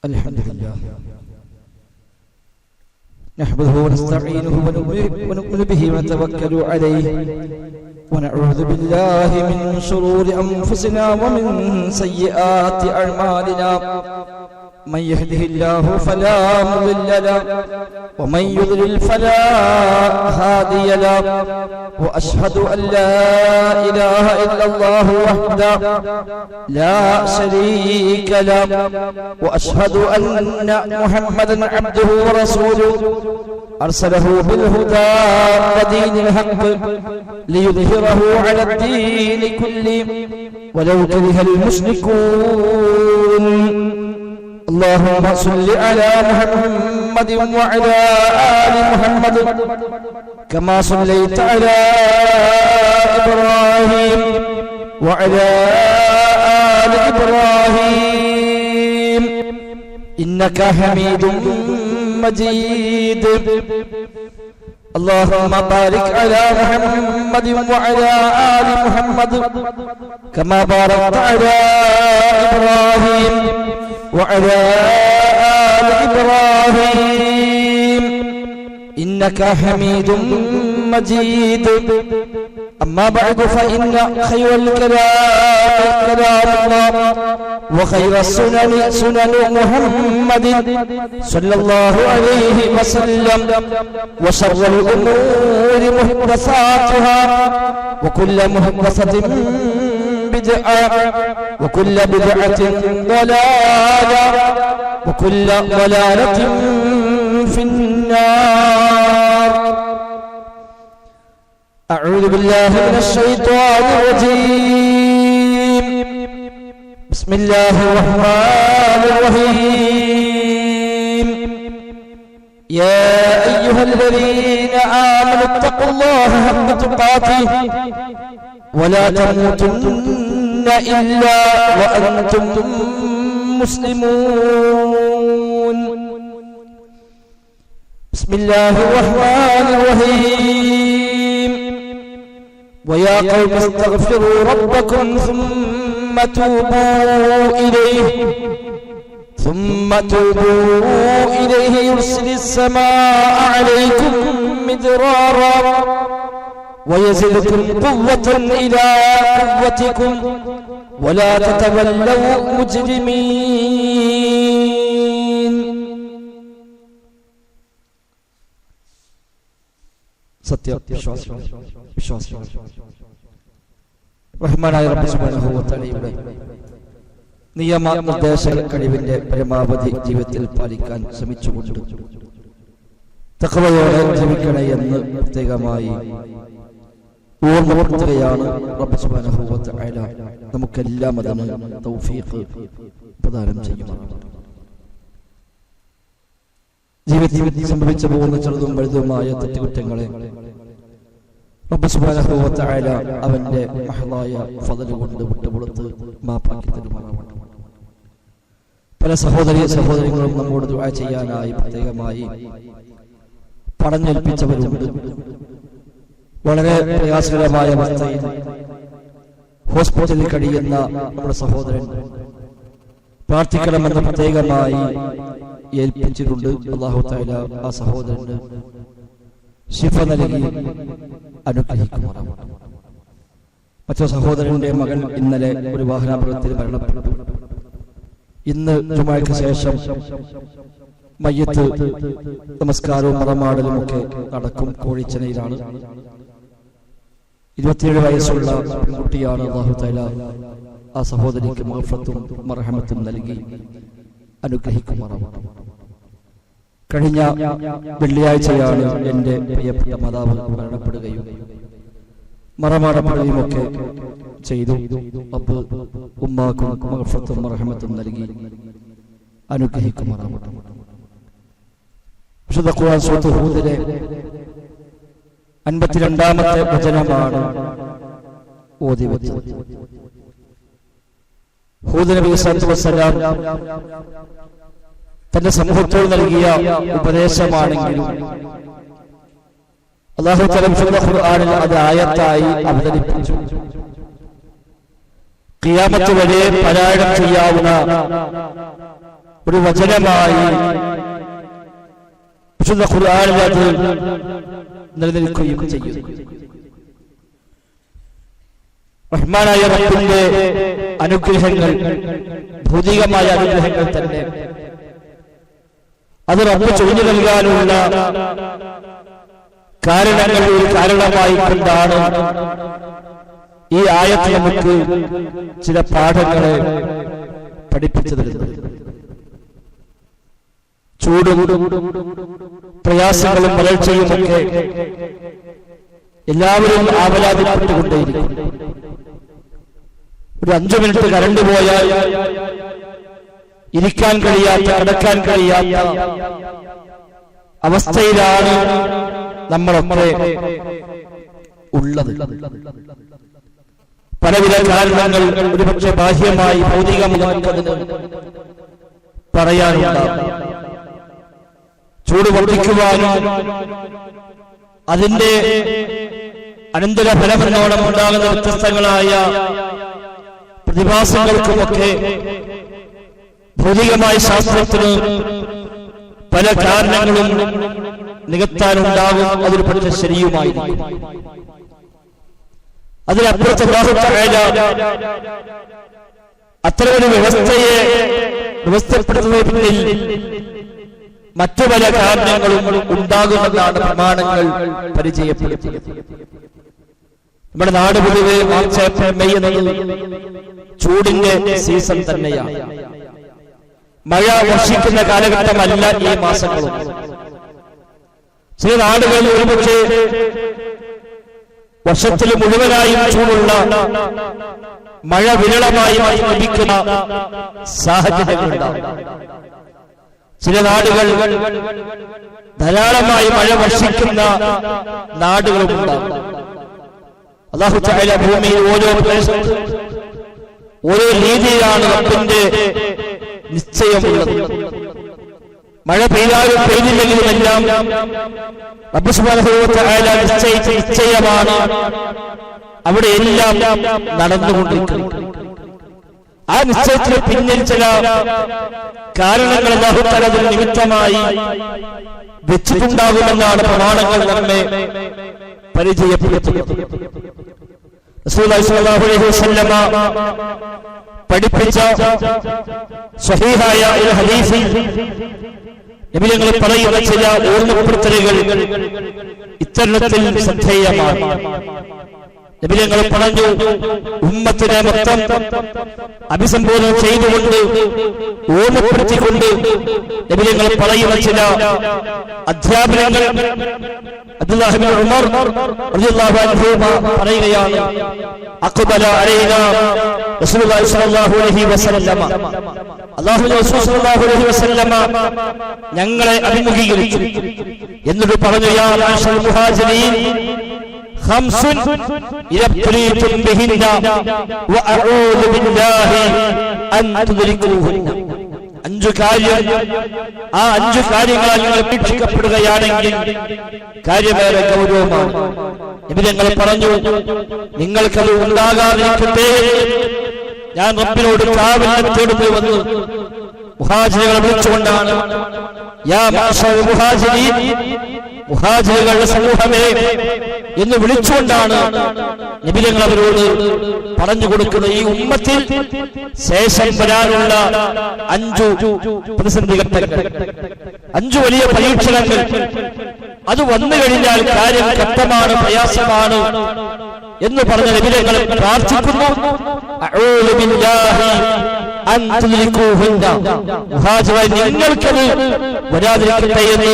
الحمد لله نحمده ونستعينه ونؤمن به ونتوكل عليه ونعوذ بالله من شرور أنفسنا ومن سيئات أعمالنا من يهده الله فلا مضل له ومن يضلل فلا هادي له وأشهد أن لا إله إلا الله وحده لا شريك له وأشهد أن محمدا عبده ورسوله أرسله بالهدى ودين الحق ليظهره على الدين كله ولو كره المشركون اللهم صل على محمد وعلى آل محمد كما صليت على إبراهيم وعلى آل إبراهيم إنك حميد مجيد اللهم بارك على محمد وعلى آل محمد كما باركت على إبراهيم وعلى آل إبراهيم إنك حميد مجيد أما بعد فإن خير الكلام كلام الله وخير السنن سنن محمد صلى الله عليه وسلم وشر الأمور محدثاتها وكل محدثة بدعة وكل بدعة ضلالة وكل ضلالة في النار أعوذ بالله من الشيطان الرجيم بسم الله الرحمن الرحيم يا أيها الذين آمنوا اتقوا الله حق تقاته ولا تموتن إلا وأنتم مسلمون بسم الله الرحمن الرحيم ويا قوم استغفروا ربكم ثم توبوا إليه يرسل السماء عليكم مدرارا ويزدكم قوة إلى قوتكم ولا تتولوا مجرمين സത്യം വിശ്വാസം റഹ്മാനായ റബ്ബ് സുബ്ഹാനഹു വ തആലയുടെ നിയമനിർദ്ദേശ കഴിവിന്റെ പരമാവധി ജീവിതത്തിൽ പാലിക്കാൻ ശ്രമിച്ചുകൊണ്ട് തഖ്വയോടെ ജീവിക്കണേ എന്ന് പ്രത്യേകമായി ഓർമ്മപ്പെടുത്തുകയാണ് റബ്ബ് സുബ്ഹാനഹു വ തആല നമുക്കെല്ലാം അതിന് തൗഫീഖ് പ്രദാനം ചെയ്യുമാറാകട്ടെ. ജീവിതത്തിൽ സംഭവിച്ചു പോകുന്ന ചെറുതും വലുതുമായ തെറ്റുകുറ്റങ്ങളെ റബ്ബ് സുബ്ഹാനഹു വ തആല അവന്റെ മഹ്ളായ ഫളൽ കൊണ്ട് വിട്ടുപുറത്ത് മാപ്പാക്കി തരുമാറാകട്ടെ. പല സഹോദരികളും നമ്മോട് ദുആ ചെയ്യാനായി പ്രത്യേകമായി പറഞ്ഞേൽപ്പിച്ചവരുണ്ട്. വളരെ പ്രയാസകരമായ അവസ്ഥയിൽ ഹോസ്പിറ്റലിൽ കഴിയുന്ന നമ്മുടെ സഹോദരൻ പ്രാർത്ഥിക്കണമെന്ന് പ്രത്യേകമായി ഏൽപ്പിച്ചിട്ടുണ്ട്. അല്ലാഹു തആല ആ സഹോദരന് ശിഫ നൽകി അനുഗ്രഹിക്കുമാറാകട്ടെ. മറ്റൊരു സഹോദരന്റെ മകൻ ഇന്നലെ ഒരു വാഹനാപകടത്തിൽ മരണപ്പെട്ടു. ഇന്ന് ജുമുഅയ്ക്ക് ശേഷം മയ്യത്ത് നമസ്കാരവും മറമാടലും ഒക്കെ നടക്കും. കോഴിച്ചനയിലാണ്. 27 വയസ്സുള്ള പെൺകുട്ടിയാണ്. അല്ലാഹു തആല ആ സഹോദരിക്ക് മഗ്ഫിറത്തും മർഹമത്തും നൽകി അനുഗ്രഹിക്കുമാറാകട്ടെ. കഴിഞ്ഞ വെള്ളിയാഴ്ചയാണ് എൻ്റെ പ്രിയപ്പെട്ട മാതാവ് മരണപ്പെടുകയും മറമാടപ്പെടുകയും ഒക്കെ ചെയ്തു. റബ്ബ് ഉമ്മാക്കും മഗ്ഫിറത്തും മർഹമത്തും നൽകി അനുഗ്രഹിക്കുമാറാകട്ടെ. വിശുദ്ധ ഖുർആൻ സൂറത്ത് ഹൂദിലെ 52-ാമത്തെ വചനമാണ് ഓതി വെച്ചത്. ഹൂദ് നബി സ്വല്ലല്ലാഹു അലൈഹി വസല്ലം തന്റെ സമൂഹത്തോട് നൽകിയ ഉപദേശമാണെങ്കിലും അല്ലാഹു തആല വിശുദ്ധ ഖുർആനിൽ അത് ആയത്തായി അവതരിപ്പിച്ചു. ഖിയാമത്ത് വരെ പാരായണം ചെയ്യാവുന്ന ഒരു വചനമായി വിശുദ്ധ ഖുർആനിൽ അത് നിലനിൽക്കുകയും ചെയ്യുന്നു. റഹ്മാനായ റബ്ബിന്റെ അനുഗ്രഹങ്ങൾ, ഭൗതികമായ അനുഗ്രഹങ്ങൾ തന്നെ, അത് റബ്ബ് ചൊരിഞ്ഞു നൽകാനുള്ള കാരണങ്ങൾ ഒരു കാരണമായി കൊണ്ടാണ് ഈ ആയത്ത് നമുക്ക് ചില പാഠങ്ങളെ പഠിപ്പിച്ചു തരുന്നത്. ചൂടും പ്രയാസങ്ങളും വരൾച്ചയുമൊക്കെ എല്ലാവരും ആവലാതിപ്പെട്ടുകൊണ്ടേയിരിക്കും. ഒരു 5 മിനിറ്റ് കറണ്ട് പോയാൽ ഇരിക്കാൻ കഴിയാത്ത, അടക്കാൻ കഴിയാത്ത അവസ്ഥയിലാണ് നമ്മളൊക്കെ ഉള്ളത്. പലവിധ കാരണങ്ങൾ ഒരുപക്ഷെ ബാഹ്യമായി ഭൗതികമായി പറയാനുണ്ടാകും. ചൂട് വർദ്ധിക്കുവാനും അതിന്റെ അനന്തര ഫലമെന്നോണം ഉണ്ടാകുന്ന വ്യത്യസ്തങ്ങളായ പ്രതിഭാസങ്ങൾക്കുമൊക്കെ ഭൗതികമായ ശാസ്ത്രത്തിന് പല കാരണങ്ങളും നികത്താനുണ്ടാകും. അതൊരു പക്ഷെ ശരിയുമായിരിക്കും. അതിനപ്പുറത്ത് അത്തരമൊരു വ്യവസ്ഥപ്പെടുത്തുന്നതിൽ മറ്റു പല കാരണങ്ങളും ഉണ്ടാകുമെന്നാണ് പ്രമാണങ്ങൾ പരിചയപ്പെടുത്തിയത്. നമ്മുടെ നാട് പൊതുവെ മാർച്ച്, ഏപ്രിൽ, മെയ് എന്നത് ചൂടിന്റെ സീസൺ തന്നെയാണ്. മഴ വർഷിക്കുന്ന കാലഘട്ടമല്ല ഈ മാസങ്ങളും. ചില നാടുകളിൽ ഒരുപക്ഷെ വർഷത്തിൽ മുഴുവനായും ചൂടുള്ള മഴ വിരളമായി ലഭിക്കുന്ന സാഹചര്യങ്ങളുണ്ടാകും. ചില നാടുകൾ ധാരാളമായി മഴ വർഷിക്കുന്ന നാടുകളുമുണ്ടാകും. അല്ലാഹു തആല ഭൂമിയിൽ ഓരോ പ്രദേശത്തും ഓരോ രീതിയിലാണ് റബ്ബിന്റെ നിശ്ചയമുള്ളത്. മഴ പെയ്താലും പെയ്തില്ലെങ്കിലുമെല്ലാം റബ്ബ് സുബ്ഹാനഹു വ തആല നിശ്ചയിച്ച നിശ്ചയമാണ് അവിടെ എല്ലാം നടന്നുകൊണ്ടിരിക്കുന്നത്. ആ നിശ്ചയത്തിന് പിന്നിൽ ചില കാരണങ്ങൾ അല്ലാഹു തആല അതിന് നിമിത്തമായി വെച്ചിട്ടുണ്ടാകുമെന്നാണ് പ്രമാണങ്ങൾ നമ്മെ പരിചയപ്പെടുത്തുന്നത്. റസൂലുള്ളാഹി സ്വല്ലല്ലാഹു അലൈഹി വസല്ലമ പഠിപ്പിച്ച സ്വഹീഹായ ഒരു ഹദീസിൽ നബി തങ്ങൾ പറയുന്ന ചില ഓർമ്മപ്പെടുത്തലുകൾ ഇത്തരത്തിൽ ശ്രദ്ധേയമാണ്. നബി തങ്ങൾ പറഞ്ഞു, ഉമ്മത്തിനെ മൊത്തം അഭിസംബോധന ചെയ്തുകൊണ്ട് ഓർമ്മപ്പെടുത്തിക്കൊണ്ട് നബി തങ്ങൾ പറയുന്ന ചില അധ്യാപനങ്ങൾ അബ്ദുല്ലാഹി ഇബ്നു ഉമർ റളിയല്ലാഹു അൻഹു പറയുകയാണ്. അഖബല അലൈനാ റസൂലുള്ളാഹി സ്വല്ലല്ലാഹു അലൈഹി വസല്ലമ, അല്ലാഹുവിന്റെ റസൂൽ സ്വല്ലല്ലാഹു അലൈഹി വസല്ലമ ഞങ്ങളെ അഭിമുഖീകരിച്ചു. എന്നിട്ട് പറഞ്ഞു, യാ മാശൽ മുഹാജിരീൻ ഖംസുൻ യബ്തലീതും ബിഹിന്ന വഅഊദു ബില്ലാഹി അൻ തുദ്രികൂഹുന്ന. 5 കാര്യം, ആ 5 കാര്യങ്ങളാൽ നിങ്ങൾ പരീക്ഷിക്കപ്പെടുകയാണെങ്കിൽ കാര്യമേറെ ഗൗരവമാണ്. നബി തങ്ങൾ പറഞ്ഞു, നിങ്ങൾക്കത് ഉണ്ടാകാതിരിക്കട്ടെ, ഞാൻ റബ്ബിനോട് കാവലിനെ തേടുന്നു വന്നു മുഹാജിറുകളെ വിളിച്ചുകൊണ്ടാണ്. യാ മാശൽ മുഹാജിരീൻ, മുഹാജിറുകളുടെ സമൂഹമേ എന്ന് വിളിച്ചുകൊണ്ടാണ് നബി തങ്ങൾ അവരോട് പറഞ്ഞു കൊടുക്കുന്നത്. ഈ ഉമ്മത്തിൽ ശേഷം വരാനുള്ള 5 പ്രതിസന്ധി ഘട്ടങ്ങൾ, 5 വലിയ പരീക്ഷണങ്ങൾ, അത് വന്നു കഴിഞ്ഞാൽ കാര്യം ഘട്ടമാണ്, പ്രയാസമാണ് എന്ന് പറഞ്ഞ നബി തങ്ങൾ പ്രാർത്ഥിക്കുന്നു. അഊദു ബില്ലാഹി അൻ തുദ്രികൂഹുന്ന, മുഹാജിറേ നിങ്ങൾക്കത് വരാതിരിക്കട്ടെ എന്ന്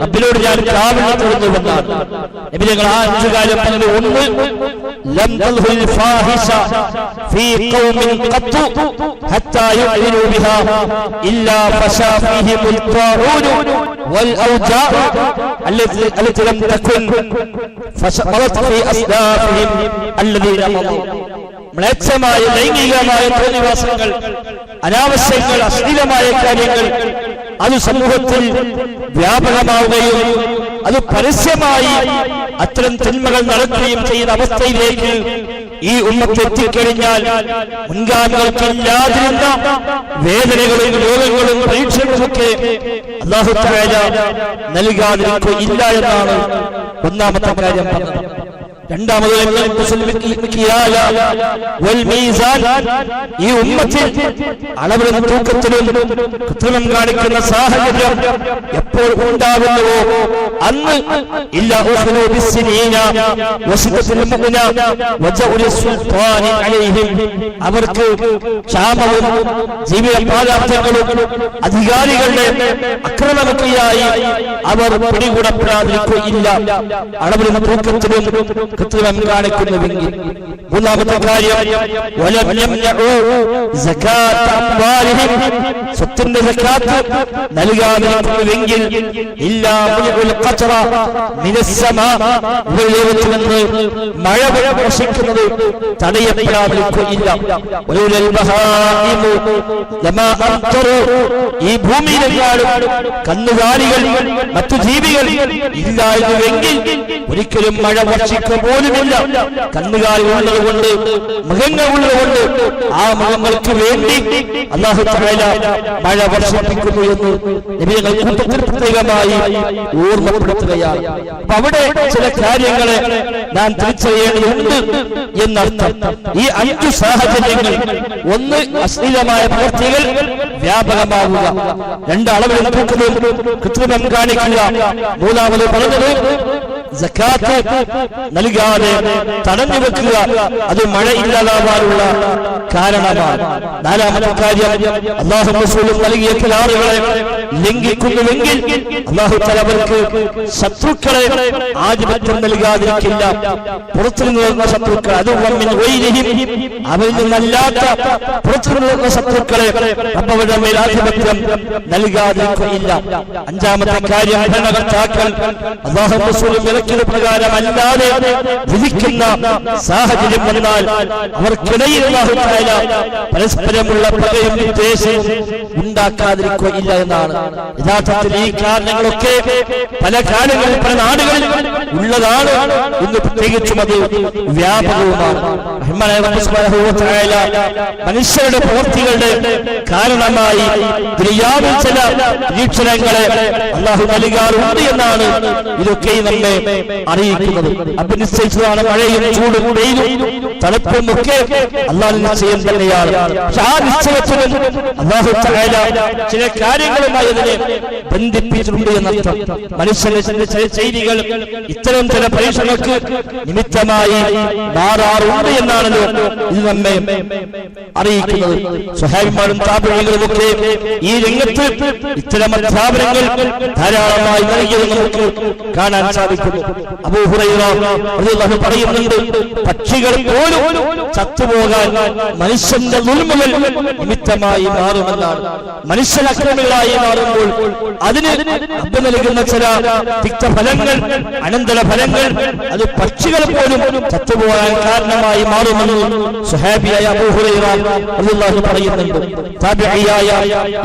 റബ്ബിനോട് ഞാൻ കാവലിനെ തേടുന്നുവെന്നാണ് നബി തങ്ങൾ ആ 5 കാര്യം പറഞ്ഞു. 1, ലം തൽഹുൽ ഫാഹിഷ ഫീ ഖൗമിൻ ഖത്തു ഹത്താ യുഅ്ലിനു ബിഹാ ഇല്ലാ ഫശാ ഫീഹിമുൽ ത്വാഊൻ വൽ ഔജാ അല്ലതി ലം തകുൻ ഫശമറത് ഫീ അസ്ലാഫിഹിം അല്ലദീന മളൂ. മ്ലേച്ഛമായ ലൈംഗികമായ തോന്നിവാസങ്ങൾ, അനാവശ്യങ്ങൾ, അശ്ലീലമായ കാര്യങ്ങൾ അത് സമൂഹത്തിൽ വ്യാപകമാവുകയും അത് പരസ്യമായി അത്തരം തിന്മകൾ നടക്കുകയും ചെയ്യുന്ന അവസ്ഥയിലേക്ക് ഈ ഉമ്മത്ത് എത്തിക്കഴിഞ്ഞാൽ മുൻഗാമികൾക്കില്ലാതിരുന്ന വേദനകളും രോഗങ്ങളും പരീക്ഷകളുമൊക്കെ അല്ലാഹു തആല നൽകാതിരിക്കുകയില്ല എന്നാണ് ഒന്നാമത്തെ കാര്യം പറഞ്ഞത്. രണ്ടാമത് ഈ ഉമ്മത്തിൽ അളവിലും തൂക്കത്തിലും കൃത്രിമം കാണിക്കുന്ന സാഹചര്യം എപ്പോൾ ഉണ്ടാകുന്നുവോ അന്ന് അവർക്ക് ക്ഷാമവും ജീവിത പാലാർത്ഥങ്ങളും അധികാരികളുടെ അക്രമമൊക്കെയായി അവർ പിടികൂടപ്പെടാതിരിക്കുകയില്ല. അളവിലും തൂക്കത്തിലും കൃത്രിമം കാണിക്കുന്നുവെങ്കിൽ. മൂന്നാമത്തെ കാര്യം സ്വത്തിന്റെ സക്കാത്ത് നൽകാതിരിക്കുന്നുവെങ്കിൽ മഴ വർഷിക്കുന്നത് തടയപ്പെടാതിരിക്കുകയില്ല. ഈ ഭൂമിയിലെങ്ങാനും കന്നുകാലികൾ മറ്റു ജീവികൾ ഇല്ലായിരുന്നുവെങ്കിൽ ഒരിക്കലും മഴ വർഷിക്കുക പോലുമില്ല. കന്നുകാലികൾ ഉള്ളതുകൊണ്ട്, മൃഗങ്ങൾ ഉള്ളതുകൊണ്ട് ആ മൃഗങ്ങൾക്ക് വേണ്ടി അല്ലാഹു തആല മഴ വർഷിപ്പിക്കുന്നു എന്ന് നബിയുടെ കൂട്ടത്തിൽ പ്രത്യേകമായി ഓർമ്മപ്പെടുത്തുകയാണ്. അപ്പൊ അവിടെ ചില കാര്യങ്ങളെ നാം തിരിച്ചറിയേണ്ടതുണ്ട് എന്നർത്ഥം. ഈ 5 സാഹചര്യങ്ങൾ: ഒന്ന്, അശ്ലീലമായ പ്രവൃത്തികൾ വ്യാപകമാവുക; 2, അളവിലും തൂക്കത്തിലും കൃത്രിമം കാണിക്കുക; മൂന്നാമത് പറഞ്ഞത് സക്കാത്ത് നൽകാതെ തടഞ്ഞു വെക്കുക, അത് മഴ ഇല്ലാതാവാനുള്ള കാരണമാണ്. നാലാമത്തെ കാര്യം, അല്ലാഹുവും റസൂലും നൽകിയ കരാറുകളെ ലംഘിക്കുന്നുവെങ്കിൽ അല്ലാഹു തആല അവർക്ക് ശത്രുക്കളെ ആധിപത്യം നൽകാതിരിക്കില്ല. പുറത്തു നിന്നുള്ള ശത്രുക്കൾ, അതും അവരിൽ നിന്നല്ലാത്ത പുറത്തു നിന്നുള്ള ശത്രുക്കളെ അവരുടെ മേൽ ആധിപത്യം നൽകാതിരിക്കുകയില്ല. അഞ്ചാമത്തെ കാര്യം, ഭരണകർത്താക്കൾ അല്ലാഹുവും റസൂലും പ്രകാരം അല്ലാതെ വിധിക്കുന്ന സാഹചര്യം വന്നാൽ അവർക്കിടയിൽ അല്ലാഹു തആല പരസ്പരമുള്ള പകയും വിദ്വേഷവും ഉണ്ടാക്കാതിരിക്കുകയില്ല എന്നാണ്. യഥാർത്ഥത്തിൽ ഈ കാരണങ്ങളൊക്കെ പല കാലങ്ങളിൽ പല നാടുകളിൽ ഉള്ളതാണ്. ഇന്ന് പ്രത്യേകിച്ചും അത് വ്യാപകവുമാണ്. മനുഷ്യരുടെ പ്രവൃത്തികളുടെ കാരണമായി ദുനിയാവിൽ ചില പരീക്ഷണങ്ങളെ അല്ലാഹു നൽകാറുണ്ട് എന്നാണ് ഇതൊക്കെ നമ്മെ അറിയിക്കുന്നത്. അപ്പൊ നിശ്ചയിച്ചതാണ് മഴയും ചൂടും വെയിലും തണുപ്പും ഒക്കെ അല്ലാഹു നിശ്ചയം തന്നെയാണ്. പക്ഷെ ആ നിശ്ചയത്തിലും അല്ലാഹു തആല ചില കാര്യങ്ങളുമായി അതിനെ ബന്ധിപ്പിച്ചിട്ടുണ്ട് എന്നർത്ഥം. മനുഷ്യന്റെ ചില ചെയ്തികൾ ഇത്തരം ചില പരീക്ഷണങ്ങൾക്ക് നിമിത്തമായി മാറാറുണ്ട് എന്നാണല്ലോ ഇത് നമ്മെ അറിയിക്കുന്നത്. സ്വഹാബിമാരും താബിഈകളും ഒക്കെ ഈ രംഗത്ത് ഇത്തരം അധ്യാപനങ്ങൾ ധാരാളമായി നൽകിയത് നമുക്ക് കാണാൻ സാധിക്കുന്നു. അബൂ ഹുറൈറ റളിയല്ലാഹു പറയുന്നുണ്ട്, പക്ഷികൾ പോലും ചത്തുപോകാൻ മനുഷ്യന്റെ ദുൽമുകൾ നിമിത്തമായി മാറുമെന്നാണ്. മനുഷ്യൻ അക്രമികളായി മാറുമ്പോൾ അതിന് റബ്ബ് നൽകുന്ന ചില തിക്തഫലങ്ങൾ, അനന്തര ഫലങ്ങൾ, അത് പക്ഷികൾ പോലും ചത്തുപോകാൻ കാരണമായി മാറുമെന്ന് സ്വഹാബിയായ അബൂ ഹുറൈറ റളിയല്ലാഹു പറയുന്നുണ്ട്. താബിഈയായ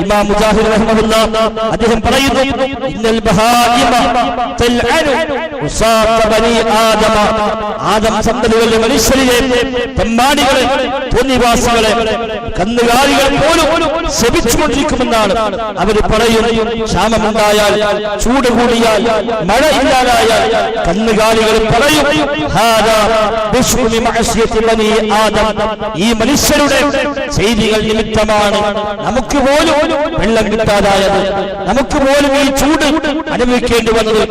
ഇമാം മുജാഹിദ് റഹിമഹുല്ലാഹ് അദ്ദേഹം പറയുന്നു, ഇന്നൽ ബഹായിമ തൽഅനു ഉസാത ബനി ആദമ, ആദം സന്തതികളിലെ മനുഷ്യരിലെ തെമ്മാടികളെ, തോന്നിവാസികളെ, കന്നുകാലികൾ പോലും ശപിച്ചുകൊണ്ടിരിക്കുമെന്നാണ് അവർ പറയും. ക്ഷാമമുണ്ടായാൽ, ചൂട് കൂടിയാൽ, മഴ ഇല്ലാതായാൽ കന്നുകാലികൾ പറയും, ഈ മനുഷ്യരുടെ ചെയ്തികൾ നിമിത്തമാണ് നമുക്ക് പോലും വെള്ളം കിട്ടാതായത്, നമുക്ക് പോലും ഈ ചൂട് അനുഭവിക്കേണ്ടി വന്നത്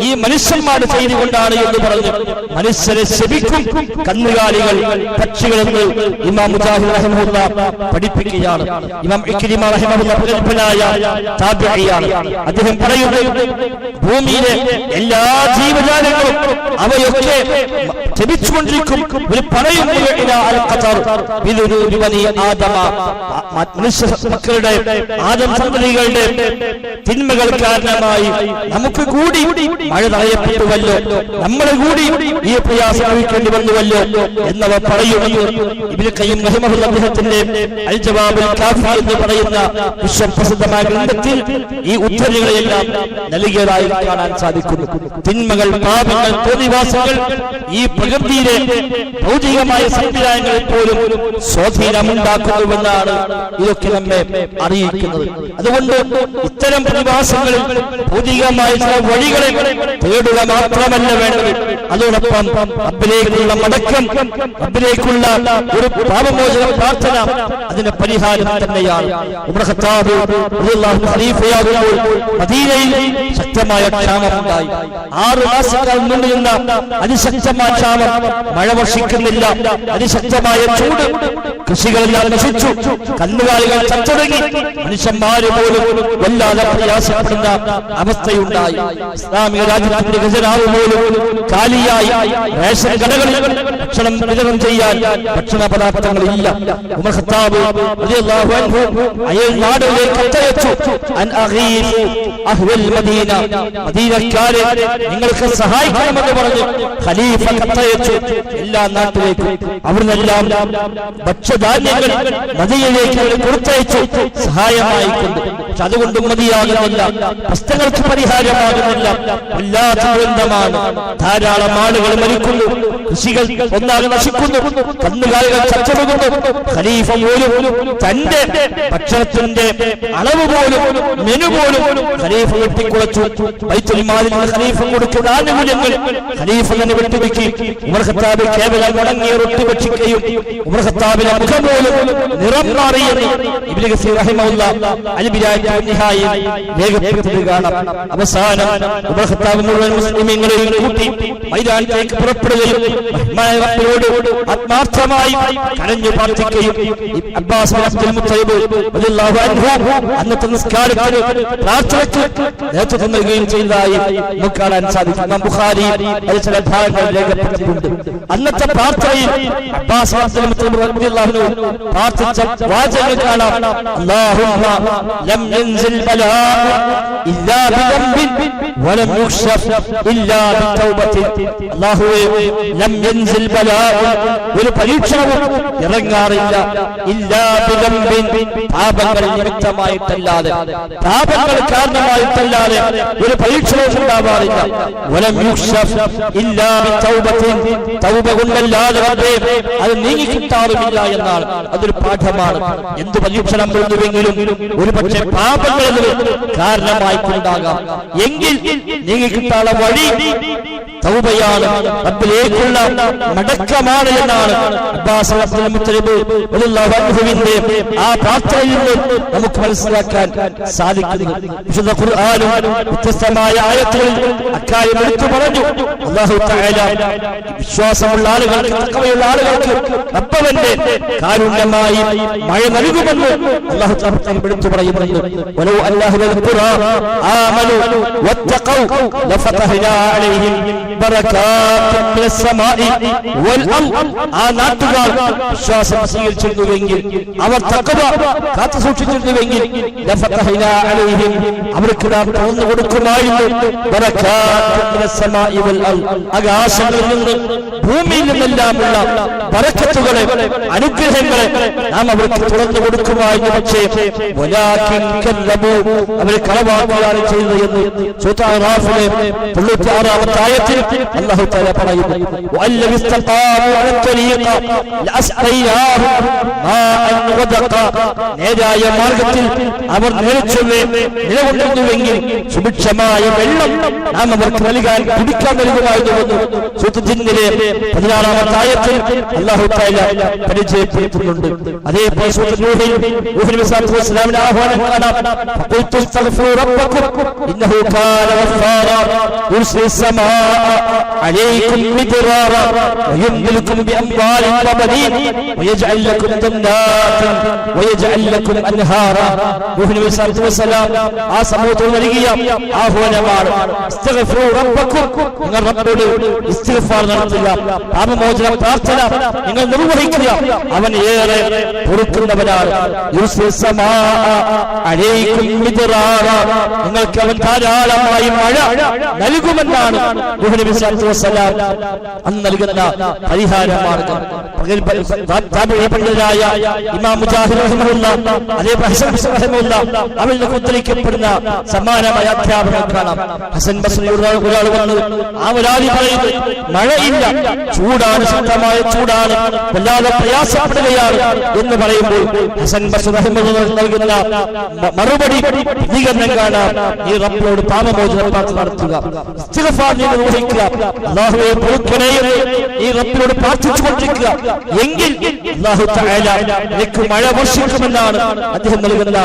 ഈ മനുഷ്യന്മാരുടെ ചെയ്തി കൊണ്ടാണ് എന്ന് പറഞ്ഞ് മനുഷ്യരെ ശപിക്കും കന്നുകാലികൾ, പക്ഷികളെന്ന് ഇമാം മുജാഹിദ് റഹിമഹുല്ലാഹ് പഠിപ്പിക്കുകയാണ്. ഇമാം ഇക്രിമ റഹിമഹുല്ലാഹ് പ്രഗത്ഭനായ താബിഈയാണ്. അദ്ദേഹം പറയുന്നത്, ഭൂമിയിലെ എല്ലാ ജീവജാലങ്ങളും അവയൊക്കെ ജപിച്ചുകൊണ്ടിരിക്കും. ഒരു പറയും, മനുഷ്യ മക്കളുടെ, ആദം സന്തതികളുടെ തിന്മകൾ കാരണമായി നമുക്ക് കൂടി മഴ തടയപ്പെട്ടുവല്ലോ, നമ്മളെ കൂടി ഈ പ്രയാസം അനുഭവിക്കേണ്ടി വന്നുവല്ലോ എന്നവ പറയുമെന്ന് ഇബ്നു ഖയ്യിം റഹിമഹുല്ലാഹ് അദ്ദേഹത്തിന്റെ അൽ ജവാബുൽ കാഫി എന്ന് പറയുന്ന വിശ്വപ്രസിദ്ധമായ ഗ്രന്ഥത്തിൽ ഈ ഉദ്ധരണികളെല്ലാം നൽകിയതായി കാണാൻ സാധിക്കുന്നു. തിന്മകൾ, പാപങ്ങൾ, തോന്നിവാസങ്ങൾ ഈ പ്രകൃതിയിലെ ഭൗതികമായ സംവിധാനങ്ങളിൽ പോലും സ്വാധീനമുണ്ടാക്കുന്നുവെന്നാണ് ഇതൊക്കെ നമ്മെ അറിയിക്കുന്നത്. അതുകൊണ്ട് ഇത്തരം പ്രതിഭാസങ്ങളിൽ ഭൗതികമായ ചില വഴികളെ തേടുക മാത്രമല്ല വേണ്ടത്, അതോടൊപ്പം റബ്ബിലേക്കുള്ള മടക്കം, റബ്ബിലേക്കുള്ള ഒരു പാപമോചന പ്രാർത്ഥന അതിന്റെ പരിഹാരം തന്നെയാണ്. ഉമർ ഖത്താബ് റളിയല്ലാഹു അൻഹു ഖലീഫയാകുമ്പോൾ മദീനയിൽ ശക്തമായ ക്ഷാമമുണ്ടായി. 6 മാസക്കാലം നീണ്ടുനിന്ന അതിശക്തമായ ക്ഷാമം, മഴ വർഷിക്കുന്നില്ല, അതിശക്തമായ ചൂട്, കൃഷികളെല്ലാം നശിച്ചു, കന്നുകാലികൾ ചത്തൊടുങ്ങി, മനുഷ്യന്മാര് പോലും വല്ലാതെ പ്രയാസപ്പെടുന്ന അവസ്ഥയുണ്ടായി. ഇസ്ലാമിക രാജ്യത്തിന്റെ ഖജനാവ് പോലും കാലിയായി. റേഷൻ കടകളിൽ ഭക്ഷണം വിതരണം ചെയ്യാൻ ഭക്ഷണ പദാർത്ഥങ്ങളില്ല. ഉമർ ഖത്താബ് റളിയല്ലാഹു അൻഹു അയൽ നാടുകളിലേക്ക് കത്തയച്ചു. അൻ അഗീസു അഹ്വൽ മദീന, മദീനക്കാരെ നിങ്ങൾക്ക് സഹായിക്കണമെന്ന് പറഞ്ഞു ഖലീഫ കത്തയച്ചു എല്ലാ നാട്ടിലേക്കും. അവിടുന്നെല്ലാം ഭക്ഷ്യധാന്യങ്ങൾ മദീനയിലേക്ക് അവർ കൊടുത്തയച്ചു സഹായമായിക്കൊണ്ട്. പക്ഷെ അതുകൊണ്ട് മതിയാകുന്നില്ല, പ്രശ്നങ്ങൾക്ക് പരിഹാരമാകുന്നില്ല. വല്ലാത്ത ദുരന്തമാണ്. ധാരാളം ആളുകൾ മരിക്കുന്നു, കൃഷികൾ ഒന്നാകെ നശിക്കുന്നു, കന്നുകാലികൾ ചത്തൊടുക്കുന്നു. ഖലീഫ പോലും തന്റെ ഭക്ഷണത്തിന്റെ അളവ് പോലും മെനു പോലും ഖലീഫ വെട്ടിക്കുളച്ചു. ബൈത്തുൽ മാലിൽ ഖലീഫ കൊടുക്കുന്ന ആനുകൂല്യങ്ങൾ ഖലീഫ തന്നെ വെട്ടിവെക്കി. ഉമർ ഖത്താബ് കേവലം മുടങ്ങിയ റൊട്ടി ഭക്ഷിക്കുകയും ഉമർ ഖത്താബിന്റെ മുഖം പോലും നിറം മാറിയെന്ന് ഇബ്നു കസീർ റഹിമഹുല്ലാഹ് അൽ ബിദായത്തുൽ നിഹായയിൽ രേഖപ്പെടുത്തിയത് കാണാം. അവസാനം ഉമർ ഖത്താബ് മുഴുവൻ മുസ്ലിമീങ്ങളെയും കൂട്ടി മൈതാനത്തേക്ക് പുറപ്പെടുകയും റബ്ബിനോട് ആത്മാർത്ഥമായി കരഞ്ഞു പ്രാർത്ഥിക്കുകയും അബ്ബാസ് ബിൻ അബ്ദുൽ മുത്തലിബ് റളിയല്ലാഹു അൻഹു അന്നത്തെ നിസ്കാരത്തിന് പ്രാർത്ഥനയ്ക്ക് നേതൃത്വം നൽകുകയും ചെയ്തതായി നമുക്ക് കാണാൻ സാധിക്കും. ഇമാം ബുഖാരി അതിൽ ചില ഭാഗങ്ങൾ രേഖപ്പെടുത്തിയിട്ടുണ്ട്. അന്നത്തെ പ്രാർത്ഥനയിൽ അബ്ബാസ് ബിൻ അബ്ദുൽ മുത്തലിബ് റളിയല്ലാഹു അൻഹു പ്രാർത്ഥിച്ച വാചകങ്ങൾ കാണാം. അല്ലാഹുമ്മ ലം യൻസിൽ ബലാ ഇല്ലാ ബിദംബിൻ വലം യുഖ്ശഫ് ഇല്ലാ ബിതൗബത്തിൻ. അല്ലാഹുവേ, ലം യൻസിൽ ബലാ, ഒരു പരീക്ഷണവും ഇറങ്ങാറില്ല, ഇല്ലാ ബിദംബിൻ, പാപങ്ങൾ നിമിത്തമായിട്ടല്ലാതെ, പാപങ്ങൾ കാരണമായിട്ടല്ലാതെ ഒരു പരീക്ഷണവും ഉണ്ടാവാറില്ല. വലം യുഖ്ശഫ് ഇല്ലാ ബിതൗബത്തിൻ, തൗബ കൊണ്ടല്ലാതെ അത് നീങ്ങിക്കിട്ടാറുമില്ല എന്നാണ്. അതൊരു പാഠമാണ്. എന്ത് പരീക്ഷണം വരുന്നുവെങ്കിലും ഒരു പക്ഷേ പാപങ്ങളിൽ കാരണമായിട്ടുണ്ടാകാം. എങ്കിൽ നീങ്ങിക്കിട്ടാനുള്ള വഴി തൗബയാണ്, റബ്ബിലേക്കുള്ള മടക്കമാണ് എന്നാണ് അബ്ബാസ് ബിൻ അബ്ദുൽ മുത്തലിബ് റളിയല്ലാഹു അൻഹുവിന്റെ ആ പ്രാർത്ഥനയിൽ നിന്ന് നമുക്ക് മനസ്സിലാക്കാൻ സാധിക്കുന്നത്. വിശുദ്ധ ഖുർആനിൽ വ്യത്യസ്തമായ ആയത്തുകളിൽ അക്കാര്യം എടുത്തു പറഞ്ഞു. അല്ലാഹു തആല വിശ്വാസമുള്ള ആളുകൾക്ക്, തഖ്വയുള്ള ആളുകൾക്ക് റബ്ബവന്റെ കാരുണ്യമായി മഴ നൽകുമെന്ന് അല്ലാഹു തആല എടുത്തു പറയുന്നുണ്ട്. വലൗ അല്ലാഹു ഖുറാ ആമനു വത്തഖൗ ലഫതഹ്നാ അലൈഹിം ബറകാത്തുൻ മിനസ് സമാഇ വൽ അർദ്. ആ നാട്ടുകാർ വിശ്വാസം സ്വീകരിച്ചിരുന്നുവെങ്കിൽ, അവർ തഖ്വ കാത്തു സൂക്ഷിച്ചിരുന്നുവെങ്കിൽ ലഫതഹ്നാ അലൈഹിം, അവർക്ക് നാം തുറന്നു കൊടുക്കുമായിരുന്നു ബറകാത്തുൻ മിനസ് സമാഇ വൽ അർദ്, ആകാശങ്ങളിൽ നിന്ന് ഭൂമിയിൽ നിന്നെല്ലാമുള്ള ബറക്കത്തുകളെ, അനുഗ്രഹങ്ങളെ നാം അവർക്ക് തുറന്നു കൊടുക്കുമായിരുന്നു. പക്ഷേ വലാകിൻ കല്ലബൂ, അവർ കളവാക്കുകയാണ് ചെയ്തത് എന്ന് സൂറത്ത് അറാഫിലെ 96-ാമത്തെ ആയത്തിൽ അല്ലാഹു തആല പറയുന്നു. വഅല്ലം ഇസ്തഖാമു അല ത്വരീഖ ലഅസ്ഖൈനാഹും മാഅൻ വദഖ, നേരായ മാർഗ്ഗത്തിൽ അവർ നിലകൊണ്ടിരുന്നുവെങ്കിൽ സുഭിക്ഷമായ വെള്ളം നാം അവർക്ക് നൽകാൻ കുടിക്കാൻ നൽകുമായിരുന്നു. സൂറത്ത് ജിന്നിലെ 16-ാമത്തെ ആയത്തിൽ അല്ലാഹു തആല പരിചയപ്പെടുത്തുന്നുണ്ട്. അതേപോലെ സൂറത്ത് നൂഹിൽ നൂഹ് നബി സല്ലല്ലാഹു അലൈഹി വസല്ലമിന്റെ ആഹ്വാനം കാണാം. ഫഖുൽതു ഇസ്തഗ്ഫിറൂ റബ്ബക്കും ഇന്നഹു കാന ഗഫാറാ യുർസിലിസ് സമാഅ അലൈക്കും മിദ്റാറാ വയുംദിലുക്കും ബിഅംവാലിൻ വബനീൻ വയജ്അൽ ലക്കും ജന്നാത്തിൻ വയജ്അൽ ലക്കും അൻഹാറാ. നൂഹ് നബി സല്ലല്ലാഹു അലൈഹി വസല്ലം ആ സമൂഹത്തോട് നൽകിയ ആഹ്വാനമാണ്. ഇസ്തഗ്ഫിറൂ റബ്ബക്കും, നിങ്ങൾ റബ്ബോട് ഇസ്തിഗ്ഫാർ നടത്തുക, പാപമോചന പ്രാർത്ഥന നിങ്ങൾ നിർവഹിക്കുക. അവൻ ഏറെ പൊറുക്കുന്നവനാണ്. യുർസിലിസ് സമാഅ അലൈക്കും മിദ്റാറാ, നിങ്ങൾക്ക് അവൻ ധാരാളമായി മഴ നൽകുമെന്നാണ് നൂഹ് നബി സ്വല്ലല്ലാഹു അലൈഹി വസല്ലം അന്ന് നൽകുന്ന പരിഹാര മാർഗം. പണ്ഡിതരായ ഇമാം മുജാഹിദ് റഹിമഹുല്ലാഹ്, അതേപോലെ ഹസൻ ബസ്രി റഹിമഹുല്ലാഹ് അവരിൽ നിന്ന് ഉദ്ധരിക്കപ്പെടുന്ന സമാനമായ അധ്യാപനം കാണാം. ഹസൻ ബസ്രി ഒരാൾ വന്ന് ആ ഒരാളി പറയുന്നു, മഴയില്ല, ചൂടാണ്, ശക്തമായ ചൂടാണ്, വല്ലാതെ പ്രയാസപ്പെടുകയാണ് എന്ന് പറയുമ്പോൾ ഹസൻ ബസ്രി റഹിമഹുല്ലാഹ് നൽകുന്ന മറുപടി പ്രതികരണം കാണാം. ഈ റബ്ബിനോട് പാപമോചന പ്രാർത്ഥന നടത്തുക, ഇസ്തിഗ്ഫാർ നിർവഹിക്കുക, അല്ലാഹുവേ പൊറുക്കണേ എന്ന് ഈ റബ്ബിനോട് പ്രാർത്ഥിച്ചുകൊണ്ടിരിക്കുക. എങ്കിൽ അല്ലാഹു തആല നിനക്ക് മഴ വർഷിക്കുമെന്നാണ് അദ്ദേഹം നൽകുന്ന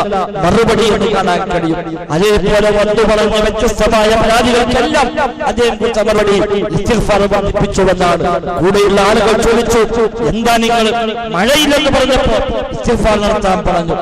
മറുപടി എന്ന് കാണാൻ കഴിയും. അതേപോലെ വന്നു പറഞ്ഞ വ്യത്യസ്തമായ പരാതികൾക്കെല്ലാം അദ്ദേഹം കൊടുത്ത മറുപടി ഇസ്തിഗ്ഫാർ വർദ്ധിപ്പിച്ചുവെന്നാണ്. കൂടെയുള്ള ആളുകൾ ചോദിച്ചു, എന്താ നിങ്ങൾ മഴയില്ലെന്ന് പറഞ്ഞപ്പോ ഇസ്തിഗ്ഫാർ നടത്താൻ പറഞ്ഞു,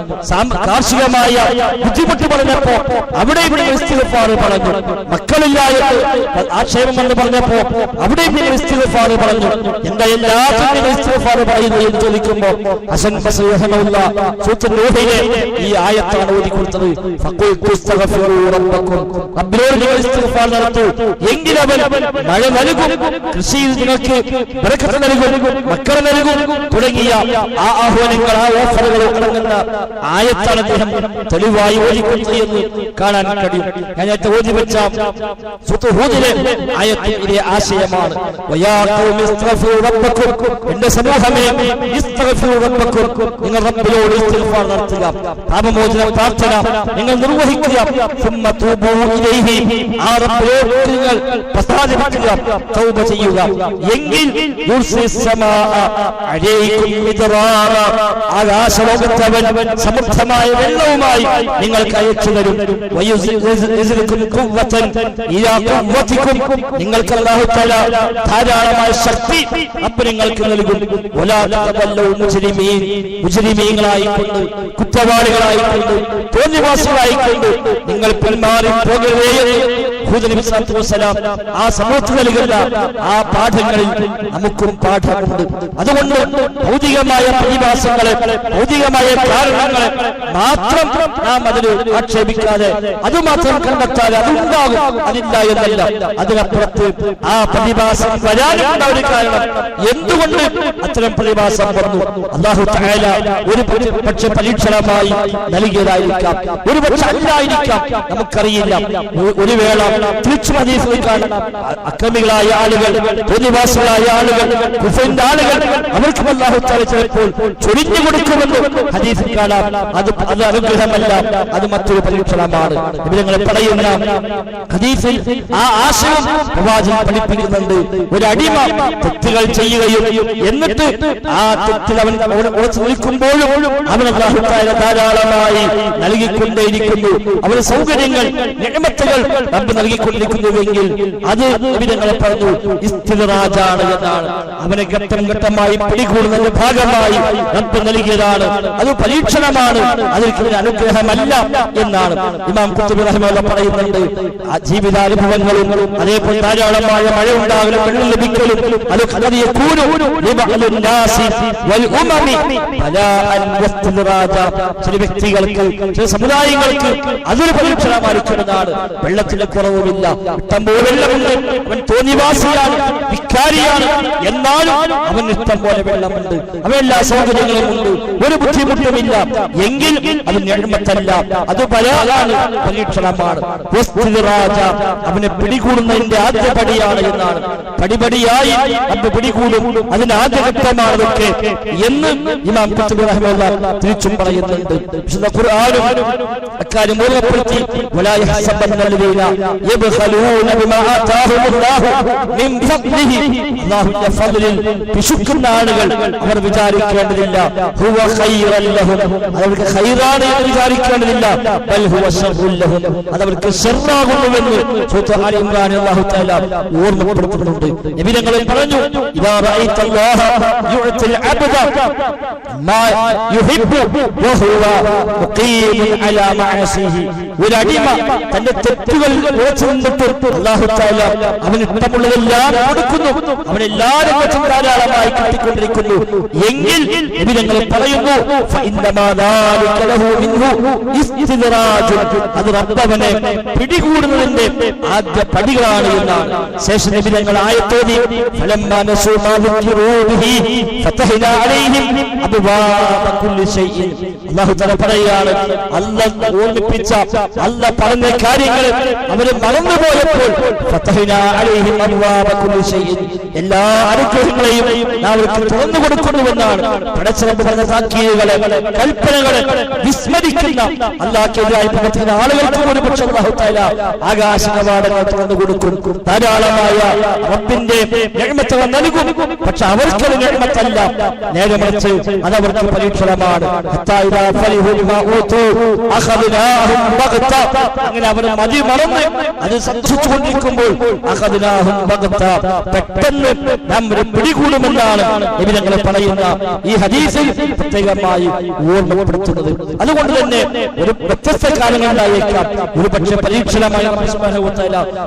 കാർഷികമായ ബുദ്ധിമുട്ട് പറഞ്ഞപ്പോ അവിടെ ഇവിടെ ഇസ്തിഗ്ഫാർ പറഞ്ഞു, മക്കളില്ല എന്ന് ആക്ഷേപമെന്ന് പറഞ്ഞപ്പോ അവിടെ ഇവിടെ ഇസ്തിഗ്ഫാർ പറഞ്ഞു, എന്താ എല്ലാത്തിനും ഇസ്തിഗ്ഫാർ പറയുന്നു എന്ന് ചോദിക്കുമ്പോ ഹസൻ ബസ്രി റഹിമഹുല്ലാഹ് സൂറത്തുൽ നൂഹിലെ ഈ ആയത്താണ് ഓതി കൊടുത്തത്. ഫഖുൽതു ഇസ്തഗ്ഫിറൂ റബ്ബക്കും, റബ്ബിനോട് നിങ്ങൾ ഇസ്തിഗ്ഫാർ നടത്തൂ, എങ്കിൽ അവൻ മഴ നൽകും, കൃഷിയിൽ നിങ്ങൾക്ക് ബറക്കത്ത് നൽകും, മക്കളെ നൽകും തുടങ്ങിയ ആ ആഹ്വാനങ്ങൾ, ആ ഓഫറുകൾ അടങ്ങുന്ന ആയത്താണ് അദ്ദേഹം തെളിവായി ഓതിക്കൊടുത്തത് എന്ന് കാണാൻ കഴിയും. ഞാൻ നേരത്തെ ഓതി വെച്ച സൂറത്തുൽ ഹൂദിലെ ആയത്തിന്റെ ആശയമാണ് വയാ ഖൗമി ഇസ്തഗ്ഫിറൂ റബ്ബക്കും, എന്റെ സമൂഹമേ ഇസ്തഗ്ഫിറൂ റബ്ബക്കും, നിങ്ങൾ റബ്ബിനോട് ഇസ്തിഗ്ഫാർ നടത്തുക, പാപമോചന പ്രാർത്ഥന നിങ്ങൾ നിർവഹിക്കുക, സുമ്മ തൂബൂ ഇലൈഹി, ആ റബ്ബിനോട് നിങ്ങൾ പ്രസാദിപ്പിക്കുക, തൗബ ചെയ്യുക, എങ്കിൽ യുർസിസ് സമാഅ അലൈക്കും മിദ്റാറ, ആകാശലോകത്തവൻ സമൃദ്ധമായ വെള്ളവുമായി നിങ്ങൾക്ക് അയച്ചു തരും, വയുസിൽകും ഖുവ്വതൻ ഇലാ ഖുവ്വതികും, നിങ്ങൾക്ക് അല്ലാഹു തആല ധാരാളമായ ശക്തി റബ്ബ് നിങ്ങൾക്ക് നൽകും. വലാ തതവല്ലൂ മുജ്രിമീൻ, മുജ്രിമീങ്ങളായിക്കൊണ്ട്, കുറ്റവാളികളായിക്കൊണ്ട്, തോന്നിവാസികളായിക്കൊണ്ട് നിങ്ങൾ പിന്മാറി പോകരുതേ എന്ന് ഹൂദ് നബി സ്വല്ലല്ലാഹു അലൈഹി വസല്ലം ആ സമൂഹത്തിൽ നൽകുന്ന ആ പാഠങ്ങളിൽ നമുക്കും പാഠമുണ്ട്. അതുകൊണ്ട് ഭൗതികമായ പ്രതിഭാസങ്ങളെ, ഭൗതികമായ കാരണങ്ങളെ മാത്രം നാം അതിന് ആക്ഷേപിക്കാതെ, അതുമാത്രം കണ്ടെത്താതെ അതുണ്ടാകും, അതില്ല എന്നല്ല, അതിനപ്പുറത്ത് ആ പ്രതിഭാസം വരാനുള്ള ഒരു കാരണം എന്തുകൊണ്ട് അത്തരം പ്രതിഭാസം വന്നു, അല്ലാഹു തആല ഒരു പക്ഷെ പരീക്ഷണമായി നൽകിയതായിരിക്കാം, ഒരു പക്ഷെ അല്ലായിരിക്കാം, നമുക്കറിയില്ല. ഒരു വേള തിരിച്ചു ഹദീസിൽ അക്രമികളായ ആളുകൾ, തോന്നിവാസികളായ ആളുകൾ, കുഫറിന്റെ ആളുകൾ, അവർക്ക് അല്ലാഹു തആല ചിലപ്പോൾ ചൊരിഞ്ഞു കൊടുക്കുമെന്ന് ഹദീസിൽ കാണാം. അത് അനുഗ്രഹമല്ല, അത് മറ്റൊരു പരീക്ഷണമാണ്. ഇവരെ പറയുന്ന ഹദീസിൽ ആ ആശയം പ്രവാചകൻ പഠിപ്പിക്കുന്നുണ്ട്. ഒരു അടിമ തെറ്റുകൾ ചെയ്യുകയും എന്നിട്ട് ആ തെറ്റിൽ അവൻ ഉറച്ചു നിൽക്കുമ്പോഴും അവൻ അല്ലാഹു തആല ധാരാളമായി നൽകിക്കൊണ്ടേയിരിക്കുന്നു, അവന് സൗകര്യങ്ങൾ, നിഅമത്തുകൾ റബ്ബ് നൽകിക്കൊണ്ടിരിക്കുന്നുവെങ്കിൽ അത് ഇവരെ പറഞ്ഞു ഇസ്തിദ്റാജാണ് എന്നാണ്. അവനെ ഘട്ടം ഘട്ടമായി പിടികൂടുന്നതിന്റെ ഭാഗമായി റബ്ബ് നൽകിയതാണ്, അത് പരീക്ഷണമാണ്, അതിൽ അനുഗ്രഹമല്ല എന്നാണ് ഇമാം ഖുത്ബി റഹിമഹുല്ലാഹ് പറയുന്നുണ്ട്. ആ ജീവിതാനുഭവങ്ങളും അതേപോലെ ധാരാളമായ മഴ ഉണ്ടാകലും വെള്ളം ലഭിക്കലും അത് ചില വ്യക്തികൾക്ക്, ചില സമുദായങ്ങൾക്ക് അതൊരു പരീക്ഷണമായിരിക്കുന്നതാണ്. വെള്ളത്തിന്റെ കുറവുമില്ല, ഇഷ്ടംപോലെ വെള്ളമുണ്ട്, അവൻ തോന്നിവാസിയാണ്, വിക്കാരിയാണ്, എന്നാലും അവൻ ഇഷ്ടം പോലെ വെള്ളമുണ്ട്, അവയെല്ലാ സൗകര്യങ്ങളും ഉണ്ട്, ഒരു ബുദ്ധിമുട്ടുമില്ല, എങ്കിൽ അത് നിഅമത്തല്ല, അത് ബലാലാണ്, പരീക്ഷണമാണ്. അവനെ പിടികൂടുന്നതിന്റെ ആദ്യ പടിയാണ് എന്നാണ്. പടിപടിയായി അവന് പിടികൂടും, അതിന്റെ ആദ്യ ഘട്ടമാണതൊക്കെ എന്ന് ഇമാം ഖുത്ബി റഹിമഹുല്ലാഹ് തിരിച്ചും പറയുന്നുണ്ട്. വിശുദ്ധ ഖുർആനും അക്കാര്യം ഓർമ്മപ്പെടുത്തി, വലാ യഹ്സബന്നല്ലദീന യബ്ഖലൂന ബിമാ ആതാഹുമുല്ലാഹു മിൻ ഫദ്ലിഹി, അല്ലാഹുവിന്റെ ഫദ്ലിൽ പിശുക്കുന്ന ആളുകൾ അവർ വിചാരിക്കേണ്ടതില്ല, ഹുവ ഖൈറൻ ലഹും, അവർക്ക് ഖൈറാണ് എന്ന് വിചാരിക്കേണ്ടതില്ല, ബൽ ഹുവ ശർറുൻ ലഹും, അതവർക്ക് ശർറാകുന്നുവെന്ന് സൂറത്ത് ആല ഇംറാൻ അല്ലാഹു തആല ഓർമ്മപ്പെടുത്തുന്നുണ്ട്. നബി തങ്ങൾ പറഞ്ഞു, ഇദാ റഅയ്തല്ലാഹ യുഅതിൽ അബ്ദ മാ യുഹിബ്ബു വഹുവ മുഖീമുൻ അലാ മഅസിഹി, ഒരു അടിമ തന്റെ തെറ്റുകൾ ഉറച്ചു നിന്നിട്ട് അല്ലാഹു തആല അവന് ഇഷ്ടമുള്ളതെല്ലാം കൊടുക്കുന്നു, അവനെല്ലാ രംഗത്തും ധാരാളമായി കിട്ടിക്കൊണ്ടിരിക്കുന്നു എങ്കിൽ നബി തങ്ങൾ പറയുന്നു അത് റബ്ബവനെ പിടികൂടുന്നതിന്റെ ആദ്യ പടികളാണ് എന്നാണ്. ശേഷം നബി തങ്ങൾ ആയത്തോതി ഫലമ്മാ നസൂ മാ ദുക്കിറൂ ബിഹി ഫതഹ്നാ അലൈഹിം അബ്വാബ കുല്ലി ശൈഇൻ. അല്ലാഹു തആല പറയുകയാണ്, അല്ലാഹ് ഓർമ്മിപ്പിച്ച അല്ലാഹ് പറഞ്ഞ കാര്യങ്ങൾ അവർ മറന്നുപോയപ്പോൾ ഫതഹ്നാ അലൈഹിം അബ്വാബ കുല്ലി ശൈഇൻ, എല്ലാ അനുഗ്രഹങ്ങളെയും നാം അവർക്ക് തുറന്നു കൊടുക്കുന്നുവെന്നാണ്. പടച്ചവൻ പറഞ്ഞ താക്കീതുകളെ കൽപ്പനകളെ വിസ്മരിക്കുന്ന അല്ലാഹുവിനായി പ്രവർത്തിക്കുന്ന ആളുകൾക്ക് ഒരു പക്ഷേ അല്ലാഹു തആല ആകാശ കവാടങ്ങൾ തുറന്നു കൊടുക്കും, ധാരാളമായ റബ്ബിന്റെ നിഅമത്തുകൾ നൽകും. പക്ഷെ അവർക്കത് നിഅമത്തല്ല, നേരെ മറിച്ച് അതവർക്ക് പരീക്ഷണമാണ്. അങ്ങനെ അവർ മതി മറന്ന് അത് സന്തോഷിച്ചുകൊണ്ടിരിക്കുമ്പോൾ പെട്ടെന്ന് നാം പിടികൂടുമെന്നാണ് നബി തങ്ങൾ പറയുന്ന ഈ ഹദീസിൽ പ്രത്യേകമായി ഓർമ്മപ്പെടുത്തുന്നത്. അതുകൊണ്ട് തന്നെ ഒരു വ്യത്യസ്ത കാലങ്ങളുണ്ടായേക്കാം, ഒരു പക്ഷേ പരീക്ഷണമായി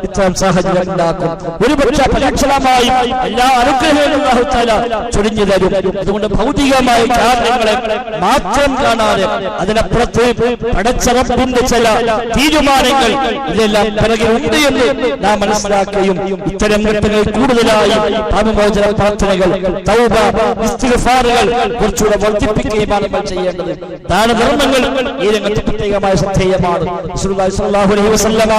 ഇത്തരം സാഹചര്യം ഉണ്ടാക്കും, ഒരു പക്ഷേ പരീക്ഷണമായി എല്ലാ അനുഗ്രഹങ്ങളും അല്ലാഹു തആല ചൊരിഞ്ഞു തരും. അതുകൊണ്ട് ഭൗതികമായ കാരണങ്ങളെ മാത്രം കാണാതെ അതിനപ്പുറത്ത് പടച്ച റബ്ബിന്റെ ചില തീരുമാനങ്ങൾ ഇതെല്ലാം പിറകിലുണ്ട് എന്ന് നാം മനസ്സിലാക്കുകയും ഇത്തരം ഘട്ടങ്ങളിൽ കൂടുതലായി പാപമോചന പ്രാർത്ഥനകൾ, തൗബ, ഇസ്തിഗ്ഫാറുകൾ കുറച്ചുകൂടെ വർദ്ധിപ്പിക്കുകയുമാണ് നമ്മൾ ചെയ്യേണ്ടത്. ദാനധർമ്മങ്ങൾ ഈ രംഗത്ത് പ്രത്യേകമായ ശ്രദ്ധേയമാണ്. റസൂലുള്ളാഹി സ്വല്ലല്ലാഹു അലൈഹി വസല്ലമ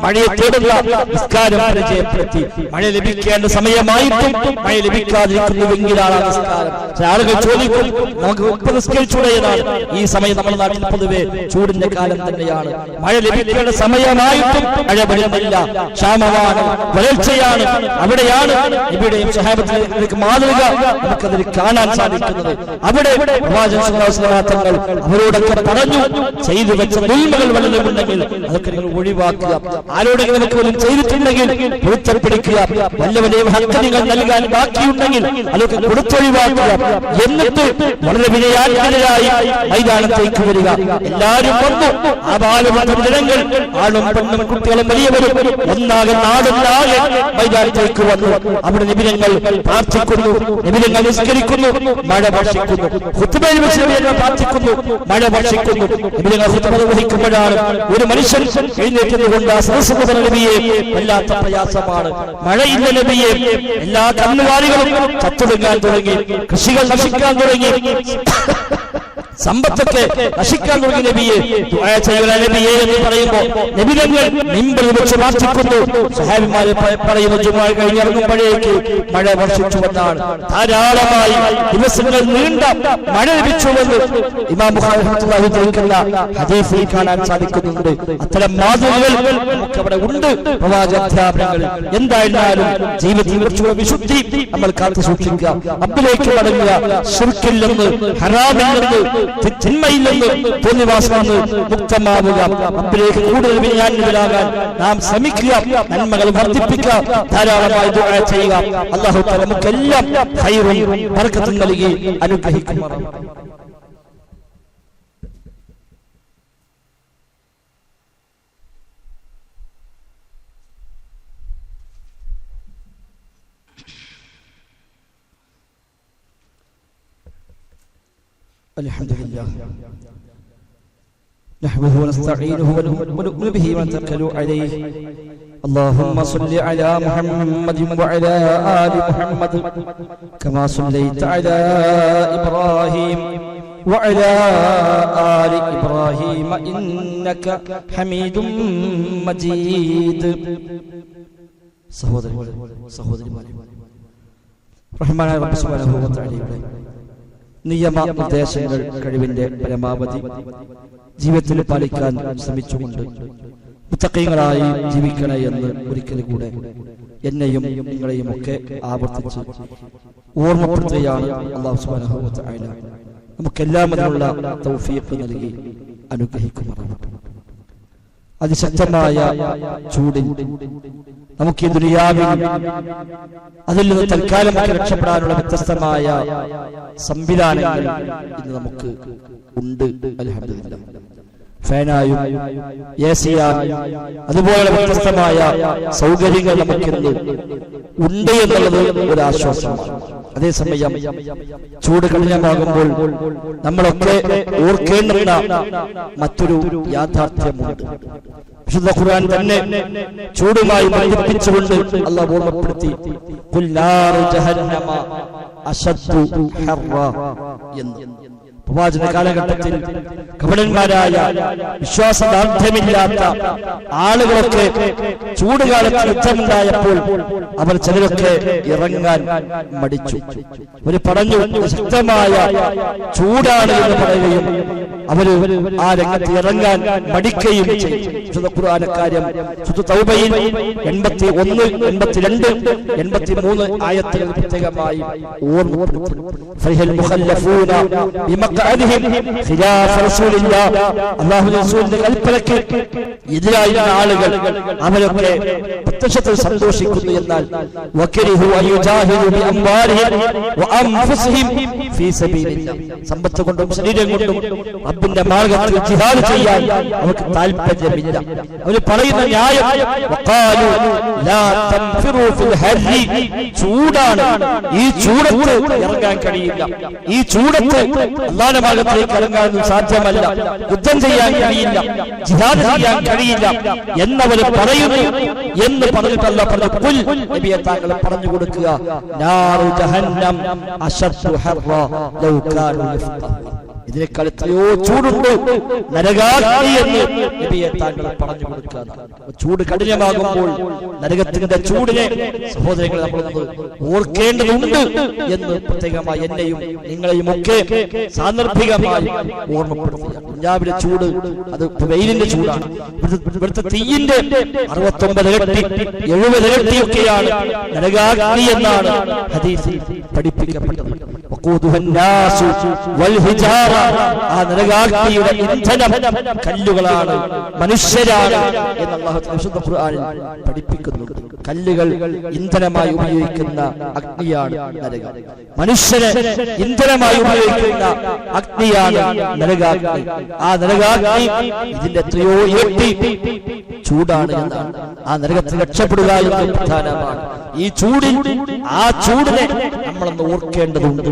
മഴയെ തേടുന്ന നിസ്കാരം പരിചയപ്പെടുത്തി. മഴ ലഭിക്കേണ്ട സമയമായിട്ടും മഴ ലഭിക്കാതിരിക്കുന്നുവെങ്കിലാണ് നിസ്കാരം. ആളുകൾ ചോദിക്കും, നമുക്ക് നിസ്കരിച്ചൂടെ എന്നാണ്. ഈ സമയം നമ്മുടെ നാട്ടിൽ പൊതുവെ ചൂടിന്റെ കാലം തന്നെയാണ്. മഴ ലഭിക്കേണ്ട സമയമായിട്ടും മഴ വരുന്നില്ല, ക്ഷാമമാണ്, വരൾച്ചയാണ്. അവിടെയാണ് ഇവിടെയും സ്വഹാബത്തിലേക്ക് മാതൃക നമുക്കതിൽ കാണാൻ സാധിക്കുന്നത്. അവിടെ തങ്ങൾ അവരോടൊക്കെ പറഞ്ഞു, ചെയ്തു വെച്ച ദുൽമകൾ വല്ലതുമുണ്ടെങ്കിൽ അതൊക്കെ നിങ്ങൾ ഒഴിവാക്കുക, ആരോടെങ്കിലും നമുക്ക് വല്ലതും ചെയ്തിട്ടുണ്ടെങ്കിൽ പൊരുത്തപ്പെടുക്കുക, വല്ലവരെയും ഹക്ക് നിങ്ങൾ നൽകാൻ ബാക്കിയുണ്ടെങ്കിൽ അതൊക്കെ കൊടുത്തൊഴിവാക്കുക, എന്നിട്ട് വളരെ വിനയാന്വിതരായി മൈതാനത്തേക്ക് വരിക. എല്ലാവരും വന്നു. ആ ബാലവൃദ്ധ ജനങ്ങൾ, ആളും പെണ്ണും കുട്ടികളും വലിയവരും ഒന്നാകെ നാടൊന്നാകെ മൈതാനത്തേക്ക് വന്നു. അവിടെ നിബിധങ്ങൾ പ്രാർത്ഥിക്കുന്നു, നിബിധങ്ങൾ നിസ്കരിക്കുന്നു, മഴ വർഷിക്കുന്നു. ഖുത്ബയിൽ വെച്ച് നിബിധങ്ങൾ പ്രാർത്ഥിക്കുന്നു, മഴ വർഷിക്കുന്നു. നിബിധങ്ങൾ ഖുത്ബ നിർവഹിക്കുമ്പോഴാണ് ഒരു മനുഷ്യൻ എഴുന്നേറ്റുകൊണ്ട് ആ സദസ്സ് നബിയെ വല്ലാത്ത പ്രയാസമാണ്, മഴയില്ല നബിയെ, എല്ലാ കന്നുകാലികളും ചത്തൊടുങ്ങാൻ തുടങ്ങി, കൃഷികൾ നശിക്കാൻ തുടങ്ങി, സമ്പത്തൊക്കെ നശിക്കാൻ തുടങ്ങി നബിയെ, ദുആ ചെയ്യുക നബിയെ എന്ന് പറയുമ്പോൾ നബിതങ്ങൾ മിമ്പറിൽ വെച്ച് പ്രാർത്ഥിക്കുന്നു. സഹാബിമാരെ പറയുന്നു, ജുമുഅ കഴിഞ്ഞിറങ്ങുമ്പോഴേക്ക് മഴ വർഷിച്ചുവെന്നാണ്. ധാരാളമായി ദിവസങ്ങൾ നീണ്ട മഴ ലഭിച്ചുവെന്ന് ഇമാം ബുഖാരി റഹ്മത്തുള്ളാഹി തആല ഹദീസിൽ കാണാൻ സാധിക്കുന്നുണ്ട്. അത്തരം മാതൃകകൾ നമുക്ക് അവിടെ ഉണ്ട്, പ്രവാചകാധ്യാപനങ്ങൾ. എന്തായിരുന്നാലും ജീവിതത്തിൽ കുറച്ചുകൂടെ വിശുദ്ധി നമ്മൾ കാത്തു സൂക്ഷിക്കുക, റബ്ബിലേക്ക് മടങ്ങുക, ശിർക്കിൽ നിന്ന്, ഹറാമിൽ നിന്ന്, തിന്മയിൽ നിന്ന്, തോന്നിവാസത്തിൽ നിന്ന് മുക്തമാവുക, റബ്ബിലേക്ക് കൂടുതൽ വിനയാന്വിതരാകാൻ നാം ശ്രമിക്കുക, നന്മകൾ വർദ്ധിപ്പിക്കുക, ധാരാളമായി ദുആ ചെയ്യുക. അല്ലാഹു തആല നമുക്കെല്ലാം ഖൈറും ബർക്കത്തും നൽകി അനുഗ്രഹിക്കുമാറാകട്ടെ. الحمد لله نحمده ونستعينه ونؤمن به ونتوكل عليه. اللهم صل على محمد وعلى آل محمد كما صليت على إبراهيم وعلى آل إبراهيم إنك حميد مجيد. സഹോദരി റഹ്മാനായ റബ്ബ് സുബ്ഹാനഹു വ തആലയുടെ നിയമ നിർദ്ദേശങ്ങൾ കഴിവിന്റെ പരമാവധി ജീവിതത്തിൽ പാലിക്കാൻ ശ്രമിച്ചുകൊണ്ട് മുത്തഖീങ്ങളായി ജീവിക്കണേ എന്ന് ഒരിക്കൽ കൂടെ എന്നെയും നിങ്ങളെയും ഒക്കെ ആവർത്തിച്ച് ഓർമ്മപ്പെടുത്തുകയാണ് അല്ലാഹു സുബ്ഹാനഹു വ തആല നമുക്കെല്ലാം അതിനുള്ള തൗഫീഖ് നൽകി അനുഗ്രഹിക്കുമാറാകട്ടെ. അതിശക്തമായ ചൂടിൽ നമുക്ക് ഈ ദുനിയാവിൽ അതിൽ നിന്ന് തൽക്കാലം രക്ഷപ്പെടാനുള്ള വ്യത്യസ്തമായ സംവിധാനങ്ങൾ ഇന്ന് നമുക്ക് ഉണ്ട്, അൽഹംദുലില്ലാഹ്. ഫാനായും എസിയായും അതുപോലെ വ്യത്യസ്തമായ സൗകര്യങ്ങൾ നമുക്കിന്ന് ഉണ്ട് എന്നുള്ളത് ഒരു ആശ്വാസമാണ്. അതേസമയം ചൂട് കഠിനമാകുമ്പോൾ നമ്മളൊക്കെ ഓർക്കേണ്ടുന്ന മറ്റൊരു യാഥാർത്ഥ്യമുണ്ട്. വിശുദ്ധ ഖുർആൻ തന്നെ ചൂടുമായി ബന്ധിപ്പിച്ചുകൊണ്ട് അല്ലാഹു ഓർമ്മപ്പെടുത്തി, ഖുൽ നാറു ജഹന്നമ അശദ്ദു ഹർറ എന്ന്. പ്രവാചക കാലഘട്ടത്തിൽ കപടന്മാരായ വിശ്വാസദാർഢ്യമില്ലാത്ത ആളുകളൊക്കെ ചൂടുകാലത്ത് യുദ്ധമുണ്ടായപ്പോൾ അവർ ചിലരൊക്കെ ഇറങ്ങാൻ മടിച്ചു. അവർ പറഞ്ഞു ശക്തമായ ചൂടാണ് എന്ന് പറയുകയും അവര് ആ രംഗത്ത് ഇറങ്ങാൻ മടിക്കുകയും ചെയ്തു. ഖുർആനക്കാര്യം തൗബയിൽ 81, 82, 83 ആയത്തുകൾ പ്രത്യേകമായി ഓർമ്മപ്പെടുത്തുന്നു. ഫഹൽ മുഖല്ലഫൂന ബിമഖഅദിഹിം ഖിലാഫ റസൂലില്ലാഹ്, അല്ലാഹുവിന്റെ റസൂലിന്റെ കൽപ്പനയ്ക്ക് എതിരായിരുന്ന ആളുകൾ അവരൊക്കെ പ്രത്യക്ഷത്തിൽ സന്തോഷിക്കുന്നു. എന്നാൽ വകരിഹു അയുജാഹിദു ബിഅംവാലിഹിം വഅൻഫുസിഹിം ഫീ സബീലില്ലാഹ്, സമ്പത്ത് കൊണ്ടും ശരീരം കൊണ്ടും റബ്ബിന്റെ മാർഗ്ഗത്തിൽ ജിഹാദ് ചെയ്യാൻ അവർക്ക് താല്പര്യമില്ല. അവർ പറയുന്ന ന്യായം വഖാലു ലാ തൻഫിറു ഫിൽ ഹർരി, ചൂടാണ്, ഈ ചൂടത്ത് ഇറങ്ങാൻ കഴിയില്ല, ഈ ചൂടത്ത് അല്ലാഹുവിന്റെ മാർഗ്ഗത്തിലേക്ക് ഇറങ്ങാനൊന്നും സാധ്യമല്ല, യുദ്ധം ചെയ്യാൻ കഴിയില്ല, ജിഹാദ് ചെയ്യാൻ കഴിയില്ല എന്നവർ പറയുന്നു എന്ന് പറഞ്ഞിട്ട് അല്ലാഹു പറഞ്ഞു, ഖുൽ നബിയെ താങ്കൾ പറഞ്ഞു കൊടുക്കുക, നാറു ജഹന്നം അശദ്ദു ഹർറ ലൗ കാനൂ യഫ്ഖഹൂൻ, ഇതിനേക്കാൾ എത്രയോ ചൂടുണ്ട് നരകാഗ്നി എന്ന് നബിയെ താങ്കൾ പറഞ്ഞു കൊടുക്കുക. ചൂട് കഠിനമാകുമ്പോൾ നരകത്തിന്റെ ചൂടിനെ സഹോദരങ്ങളെ നമ്മൾ ഓർക്കേണ്ടതുണ്ട് എന്ന് പ്രത്യേകമായി എന്നെയും നിങ്ങളെയും ഒക്കെ സാന്ദർഭികമായി ഓർമ്മപ്പെടുത്തുക. പഞ്ചാബിലെ ചൂട് അത് വെയിലിന്റെ ചൂടാണ്. ഇവിടുത്തെ തീയിന്റെ 69 ഇരട്ടി 70 ഇരട്ടിയൊക്കെയാണ് നരകാഗ്നി എന്നാണ് ഹദീസിൽ പഠിപ്പിക്കപ്പെട്ടത്. ആ നരകാഗ്നിയുടെ ഇന്ധനം കല്ലുകളാണ്, മനുഷ്യരാണ് എന്ന് അല്ലാഹു വിശുദ്ധ ഖുർആനിൽ പഠിപ്പിക്കുന്നുണ്ട്. കല്ലുകൾ ഇന്ധനമായി ഉപയോഗിക്കുന്ന അഗ്നിയാണ് നരകം. മനുഷ്യരെ ഇന്ധനമായി ഉപയോഗിക്കുന്ന അഗ്നിയാണ് നരകാഗ്നി. ആ നരകാഗ്നി ഇതിന്റെ എത്രയോ ഇരട്ടി ചൂടാണ് എന്നാണ്. ആ നരകത്തിൽ രക്ഷപ്പെടുക എന്നത് പ്രധാനമാണ്. ഈ ചൂടിൽ ആ ചൂടിനെ നമ്മളൊന്ന് ഓർക്കേണ്ടതുണ്ട്.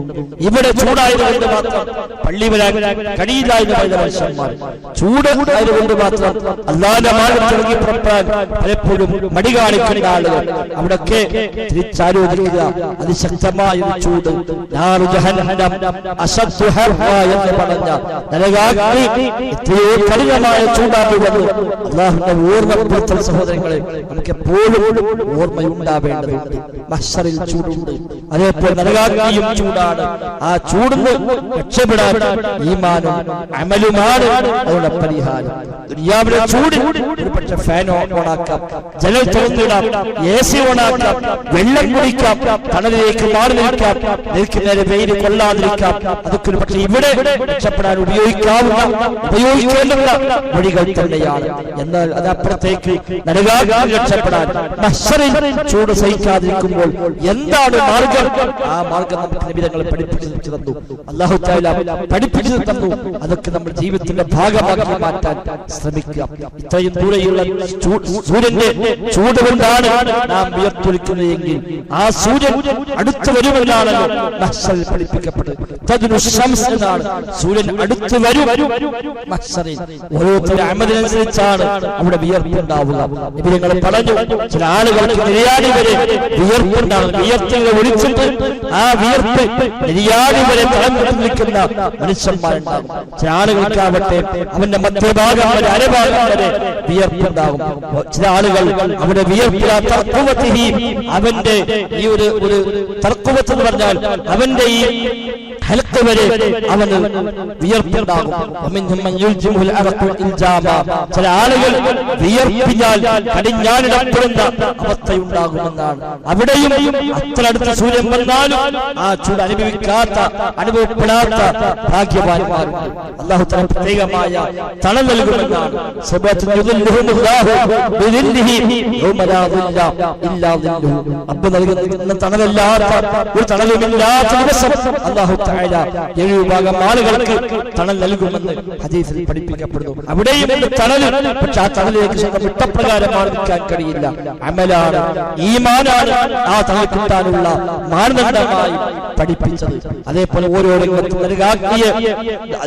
ഇവിടെ ചൂടായതുകൊണ്ട് മാത്രം പള്ളി വരാൻ കഴിയില്ല എന്ന് പറയുന്ന മനുഷ്യന്മാർ, ചൂട് ആയതുകൊണ്ട് മാത്രം അല്ലാഹുവിന്റെ മാർഗ്ഗത്തിൽ ഇറങ്ങി പുറപ്പെടാൻ പലപ്പോഴും മടി കാണിക്കുന്ന ആളുകൾ, അവിടൊക്കെ തിരിച്ചാലോചിക്കുക. അതിശക്തമായ ചൂട്, നാറു ജഹന്നം അശദ്ദു ഹർറ എന്ന് പറഞ്ഞ നരകാഗ്നി എത്രയോ കഠിനമായ ചൂടാകുന്നത് അല്ലാഹുവിന്റെ ഓർമ്മപ്പെടുത്തൽ സഹോദരങ്ങളെ നമുക്ക് എപ്പോഴും ഓർമ്മയുണ്ടാവേണ്ടതുണ്ട്. മഹ്ശറിൽ ചൂടുണ്ട്, അതേപോലെ നരകാഗ്നിയും ചൂടാണ്. ആ ചൂടിന് രക്ഷപ്പെടാൻ ഈമാനും അമലുമാണ് അവരുടെ പരിഹാരം. ദുനിയാവിലെ ചൂടിൽ ഒരുപക്ഷെ ഫാൻ ഓണാക്കാം, ജനൽ തുറന്നിടാം, AC ഓണാക്കാം, വെള്ളം കുടിക്കാം, തണലിലേക്ക് മാറി നിൽക്കാം, നിൽക്കുന്നതിന് വെയിൽ കൊള്ളാതിരിക്കാം. അതൊക്കെ ഒരു പക്ഷെ ഇവിടെ രക്ഷപ്പെടാൻ ഉപയോഗിക്കേണ്ടുന്ന വഴികൾ തന്നെയാണ്. എന്നാൽ അതപ്പുറത്തേക്ക് നരകാഗ്നിയിൽ രക്ഷപ്പെടാൻ മഹ്ശറിൽ ചൂട് സഹിക്കാതിരിക്കുമ്പോൾ എന്താണ് മാർഗം? ആ മാർഗം നമുക്ക് നബി തങ്ങൾ പഠിപ്പിച്ചു തന്നു, അല്ലാഹു തആല പഠിപ്പിച്ചു തന്നു. അതൊക്കെ നമ്മൾ ജീവിതത്തിന്റെ ഭാഗമാക്കി മാറ്റാൻ ശ്രമിക്കുക. ഇത്രയും ദൂരെയുള്ള സൂര്യന്റെ ചൂട് കൊണ്ടാണ് നാം വിയർത്തൊലിക്കുന്നതെങ്കിൽ ആ സൂര്യൻ അടുത്തു വരുമെന്നാണല്ലോ മഹ്ശറിൽ പഠിപ്പിക്കപ്പെട്ടത്. തദ്നു ശംസ് എന്നാണ്, സൂര്യൻ അടുത്തു വരും മഹ്ശറിൽ. ഓരോരുത്തരുടെ അമലിനനുസരിച്ചാണ് അവിടെ വിയർപ്പുണ്ടാവുക. നബി തങ്ങൾ പറഞ്ഞു, ചില ആളുകൾക്ക് നിര്യാണി വരെ വിയർപ്പുണ്ടാകും. വിയർത്തിനെ ഒഴിച്ചിട്ട് ആ വിയർപ്പ് നിര്യാണി വരെ തളം നിൽക്കുന്ന മനുഷ്യന്മാരുണ്ടാകും. ചില ആളുകൾക്കാവട്ടെ അവന്റെ മധ്യഭാഗം വരെ അരഭാഗം വരെ വിയർപ്പുണ്ടാകും. ചില ആളുകൾ അവിടെ വിയർപ്പില്ല തർക്കുവത്തി, അവന്റെ ഈ ഒരു തർക്കുവത്ത് എന്ന് പറഞ്ഞാൽ അവന്റെ ഈ ഹലക്ക് വരെ അവന് വിയർപ്പുണ്ടാകും. ചില ആളുകൾ വിയർപ്പിനാൽ കടിഞ്ഞാനിടപ്പെടുന്ന അവസ്ഥയുണ്ടാകുമെന്നാണ്. അവിടെയും അത്ര അടുത്ത സൂര്യൻ വന്നാലും ആ ചൂട് അനുഭവപ്പെടാത്ത ഭാഗ്യവാന്മാരുണ്ട്. അല്ലാഹു തആല പ്രത്യേകമായ തണൽ നൽകുമെന്നാണ്. റബ്ബ് നൽകുന്ന തണലല്ലാത്ത ഒരു തണലുമില്ലാത്ത ദിവസം അല്ലാഹു തആല തആല 7 വിഭാഗം ആളുകൾക്ക് തണൽ നൽകുമെന്ന് ഹദീസിൽ പഠിപ്പിക്കപ്പെടുന്നു. അവിടെയും തണൽ, പക്ഷെ ആ തണലിലേക്ക് സ്വന്തം ഇഷ്ടപ്രകാരമാണ് നിൽക്കാൻ കഴിയില്ല. അമലാണ്, ഈമാനാണ് ആ തണൽ കിട്ടാനുള്ള മാനദണ്ഡമായി പഠിപ്പിച്ചത്. അതേപോലെ ഓരോ രംഗത്തും നരകാഗ്നിയെ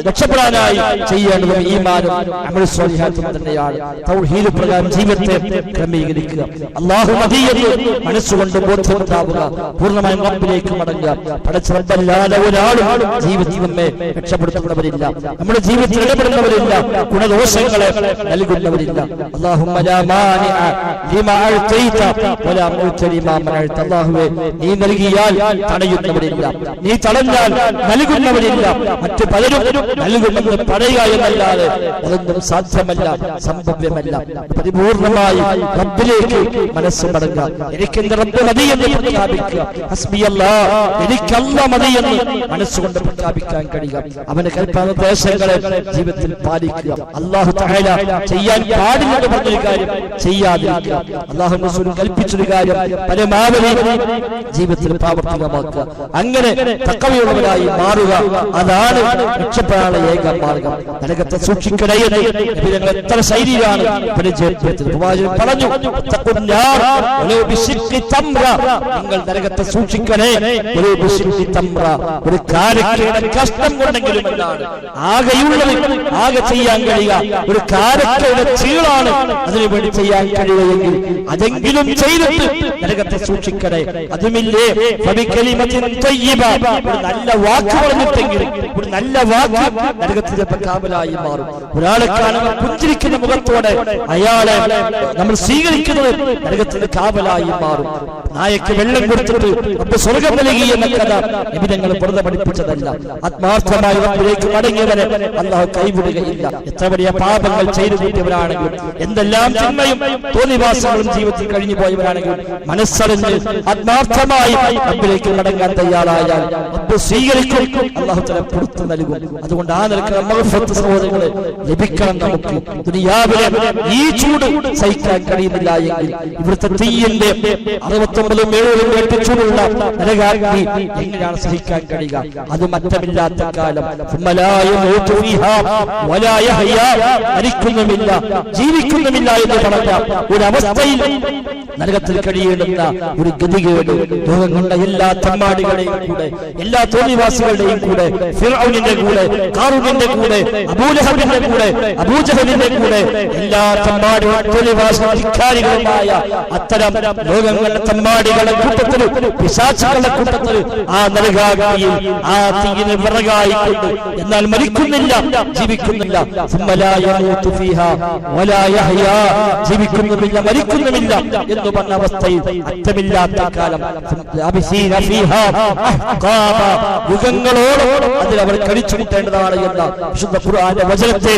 രക്ഷപ്പെടാനായി ചെയ്യേണ്ടതും ഈമാനും അമൽ സ്വാലിഹാത്തും തന്നെയാണ്. തൗഹീദ് പ്രകാരം ജീവിതത്തെ ക്രമീകരിക്കുക, അല്ലാഹു മദിയെന്ന് മനസ്സുകൊണ്ട് ബോധ്യമുണ്ടാവുക, പൂർണ്ണമായും റബ്ബിലേക്ക് മടങ്ങുക. പടച്ച റബ്ബല്ലാതെ ഒരാളും ജീവിതത്തിൽ നമ്മെ രക്ഷപ്പെടുത്തുന്നവരില്ല, നമ്മുടെ ജീവിതത്തിൽ ഇടപെടുന്നവരില്ല, ഗുണദോഷങ്ങളെ നൽകുന്നവരില്ല. അല്ലാഹുമ്മ ലാ മാനിഅ ലിമാ അഅ്തൈത വലാ മുഅ്തി ലിമാ മനഅത. അല്ലാഹുവേ, നീ നൽകിയാൽ തടയുന്നവരില്ല, നീ തടഞ്ഞാൽ നൽകുന്നവരില്ല. മറ്റു പലരും നൽകുമെന്ന് പറയുക എന്നല്ലാതെ അതൊന്നും സാധ്യമല്ല, സംഭവ്യമല്ല. പരിപൂർണമായി റബ്ബിലേക്ക് മനസ്സ് മടങ്ങുക. എനിക്ക് എന്റെ റബ്ബ് മതി എന്ന് പ്രഖ്യാപിക്കുക. ഹസ്ബിയല്ലാഹ്, എനിക്ക് അല്ലാഹ് മതി എന്ന് മനസ്സുകൊണ്ട് പ്രഖ്യാപിക്കാൻ കഴിയുക. അവന്റെ കൽപ്പനാദേശങ്ങളെ ജീവിതത്തിൽ പാലിക്കുക. അല്ലാഹു തആല ചെയ്യാൻ പാടില്ലെന്ന് പറഞ്ഞൊരു കാര്യം ചെയ്യാതിരിക്കുക. അല്ലാഹു റസൂൽ കൽപ്പിച്ചൊരു കാര്യം പരമാവധി ജീവിതത്തിൽ പ്രാവർത്തികമാക്കുക. അങ്ങനെ തഖ്വയുള്ളവരായി മാറുക. അതാണ് രക്ഷപ്പെടാനുള്ള ഏക മാർഗം. നരകത്തെ സൂക്ഷിക്കണേ എന്ന് ഞങ്ങൾ എത്ര ശൈലിയാണ് പരിചയപ്പെടുത്തിയത്. പ്രവാചകൻ പറഞ്ഞു, നിങ്ങൾ നരകത്തെ സൂക്ഷിക്കണേ, ഒരു കാരക്കയുടെ കഷ്ടം കൊണ്ടെങ്കിലും എന്നാണ് ആകെയുള്ളത്. ആകെ ചെയ്യാൻ കഴിയുക ഒരു കാരക്കയുടെ ചീളാണ്. അതിനുവേണ്ടി ചെയ്യാൻ കഴിയുകയെങ്കിൽ അതെങ്കിലും ചെയ്തിട്ട് നരകത്തെ സൂക്ഷിക്കണേ. അതുമില്ലേ, ഒരു നല്ല വാക്ക് പറഞ്ഞിട്ടെങ്കിലും, ഒരു നല്ല വാക്ക് നരകത്തിന്റെ കാവലായി മാറും. ഒരാളെ കാണുമ്പോൾ പുഞ്ചിരിക്കുന്ന മുഖത്തോടെ അയാളെ നമ്മൾ സ്വീകരിക്കുന്നത് നരകത്തിന്റെ കാവലായി മാറും. നായക്ക് വെള്ളം കൊടുത്തിട്ട് റബ്ബ് സ്വർഗ്ഗം നൽകി എന്ന കഥ നബി തങ്ങൾ വെറുതെ പഠിപ്പിച്ചതല്ല. ആത്മാർത്ഥമായി റബ്ബിലേക്ക് മടങ്ങിയവരെ അല്ലാഹു കൈവിടുകയില്ല. എത്ര വലിയ പാപങ്ങൾ ചെയ്തു കൂട്ടിയവരാണെങ്കിലും, എന്തെല്ലാം തിന്മയും തോന്നിവാസങ്ങളും ജീവിതത്തിൽ കഴിഞ്ഞു പോയവരാണെങ്കിലും, മനസ്സറിഞ്ഞ് ആത്മാർത്ഥമായി റബ്ബിലേക്ക് മടങ്ങാൻ തയ്യാറായാൽ റബ്ബ് സ്വീകരിക്കും, അല്ലാഹു തആല പുറത്തു നൽകും. അതുകൊണ്ട് ആ നിലക്കുള്ള മഗ്ഫിറത്ത് സഹോദരങ്ങളെ ലഭിക്കണം. നമുക്ക് ദുനിയാവിലെ ഈ ചൂട് സഹിക്കാൻ കഴിയുന്നില്ല എങ്കിൽ ഇവിടുത്തെ തീയിന്റെ 69-70 ചൂടുള്ള നരകാഗ്നി എങ്ങനെയാണ് സഹിക്കാൻ കഴിയുക? അത് മറ്റമില്ലാത്ത കാലം. മരിക്കുന്നുമില്ല, ജീവിക്കുന്നുമില്ല എന്ന് പറഞ്ഞ ഒരവസ്ഥയിൽ നരകത്തിൽ കഴിയേണ്ടുന്ന ഒരു ഗതികേട് ലോകം കൊണ്ട എല്ലാ തമ്മാടികളുടെയും കൂടെ, എല്ലാ തോന്നിവാസികളുടെയും കൂടെ, ഫിർഔനിന്റെ കൂടെ, ഖാറൂനിന്റെ കൂടെ, അബൂലഹബിന്റെ കൂടെ, അബൂജഹലിന്റെ കൂടെ, എല്ലാ തമ്മാടികളും തോന്നിവാസികളുമായ അത്തരം ലോകങ്ങളുടെ തമ്മാടികളുടെ കൂട്ടത്തിൽ, പിശാചുകളുടെ കൂട്ടത്തിൽ ആ നരകാഗ്നിയിൽ ആ തീയിന് വിറകായിക്കൊണ്ട് എന്നാൽ മരിക്കുന്നില്ല, ജീവിക്കുന്നില്ല. ജീവിക്കുന്നുമില്ല, മരിക്കുന്നുമില്ല എന്ന് പറഞ്ഞ അവസ്ഥയിൽ അറ്റമില്ലാത്ത കാലം, യുഗങ്ങളോളം അതിൽ അവർ കഴിച്ചു കൂട്ടേണ്ടതാണ് എന്ന വിശുദ്ധ ഖുർആന്റെ വചനത്തെ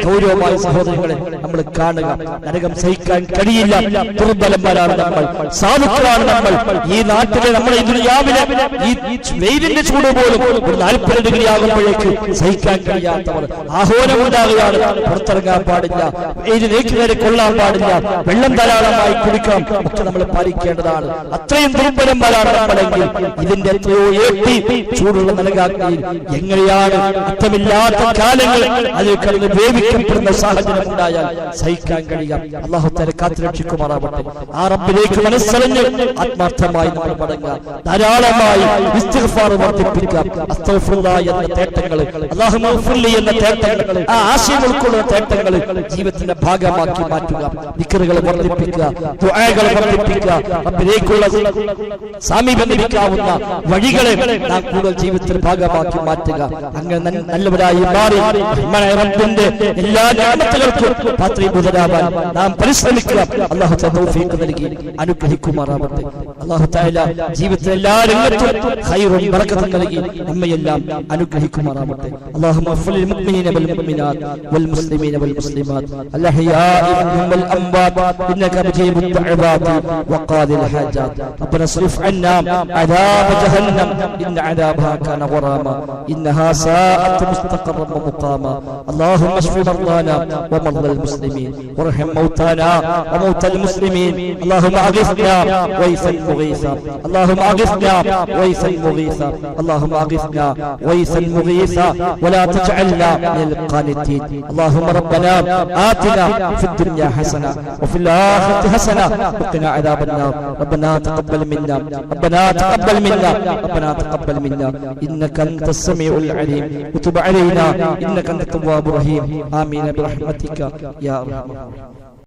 ഗൗരവമായി സഹോദരങ്ങളെ നമ്മൾ കാണുക. നരകം സഹിക്കാൻ കഴിയില്ല, ദുർബലന്മാരാണ് നമ്മൾ, സാധുക്കളാണ് നമ്മൾ. ഈ നാട്ടിലെ നമ്മുടെ ദുനിയാവിലെ ഈ വെയിലിന്റെ ചൂട് പോലും ഒരു 40 ഡിഗ്രി ആകുമ്പോഴേക്ക് സഹിക്കാൻ കഴിയാത്തവർ ആഹ്വാനം ഉണ്ടാകുകയാണ്. പുറത്തിറങ്ങാൻ പാടില്ല, വെയിലിലേക്ക് നേരെ കൊള്ളാൻ പാടില്ല, വെള്ളം ധാരാളമായി കുടിക്കണം ഒക്കെ നമ്മൾ പാലിക്കേണ്ടതാണ്. അത്രയും ദുർബലന്മാരാണ് നമ്മളെങ്കിൽ ഇതിന്റെ എത്രയോ ഏട്ടി ചൂടുള്ള നരകാഗ്നിയിൽ എങ്ങനെയാണ് അർത്ഥമില്ലാത്ത കാലങ്ങൾ അതിൽ കിടന്ന് വേവിക്കപ്പെടുന്ന സാഹചര്യം ഉണ്ടായാൽ സഹിക്കാൻ കഴിയുക? അല്ലാഹു തആല കാത്തുരക്ഷിക്കുമാറാവട്ടെ. ആ റബ്ബിലേക്ക് മനസ്സറിഞ്ഞ് ആത്മാർത്ഥമായി നമ്മൾ മടങ്ങുക. ധാരാളമായി ഇസ്തിഗ്ഫാർ വർദ്ധിപ്പിക്കുക. അസ്തഗ്ഫിറുല്ലാഹ് എന്ന തേട്ടങ്ങൾ, അല്ലാഹു മഗ്ഫിർലി എന്ന തേട്ടങ്ങൾ, ആ ആശയം ഉൾക്കൊള്ളുന്ന തേട്ടങ്ങൾ ജീവിതത്തിന്റെ ഭാഗമാക്കി മാറ്റുക. ദിക്റുകൾ വർദ്ധിപ്പിക്കുക, ദുആകൾ വർദ്ധിപ്പിക്കുക. റബ്ബിലേക്കുള്ള സമീപം ലഭിക്കാവുന്ന വഴികളെ നാം കൂടുതൽ ജീവിതത്തിൽ ഭാഗമാക്കി മാറ്റുക. അങ്ങനെ നല്ലവരായി മാറി റബ്ബിന്റെ എല്ലാ നിഅമത്തുകൾക്കും പാത്രീഭൂതരാവാൻ നാം പരിശ്രമിക്കുക. അല്ലാഹു തൗഫീഖ് നൽകി അനുഗ്രഹിക്കുമാറാവട്ടെ. അല്ലാഹു തആല ജീവിതത്തിലെ എല്ലാ രംഗത്തും ഖൈറും ബറകത്തും നൽകി നമ്മയെല്ലാം അനുഗ്രഹിക്കുമാറാവട്ടെ. അല്ലാഹുമ്മ ഗ്ഫിർ ലിൽ മുഅ്മിനീന വൽ മുഅ്മിനാത്ത് വൽ മുസ്ലിമീന വൽ മുസ്ലിമാത്ത് അൽഹയാഇ മിൻഹും വൽ അംവാത് ഇന്നക മുജീബുദ് ദഅവാതി വഖാദിൽ ഹാജാത്. റബ്ബന اصرف عنا عذاب جهنم إن عذابها كان غراما إنها ساءت مستقرا ومقاما. اللهم اشف مرضانا ومرضى المسلمين وارحم موتانا وموتى المسلمين. اللهم اغثنا غيثا مغيثا، اللهم اغثنا غيثا مغيثا، اللهم أغثنا غيثا مغيثا ولا تجعلنا من القانتين. اللهم ربنا آتنا في الدنيا حسنة وفي الآخرة حسنة وقنا عذاب النار. ربنا تقبل منا ربنا تقبل منا ربنا تقبل منا إنك أنت السميع العليم وتب علينا إنك أنت التواب الرحيم. آمين برحمتك يا أرحم الراحمين.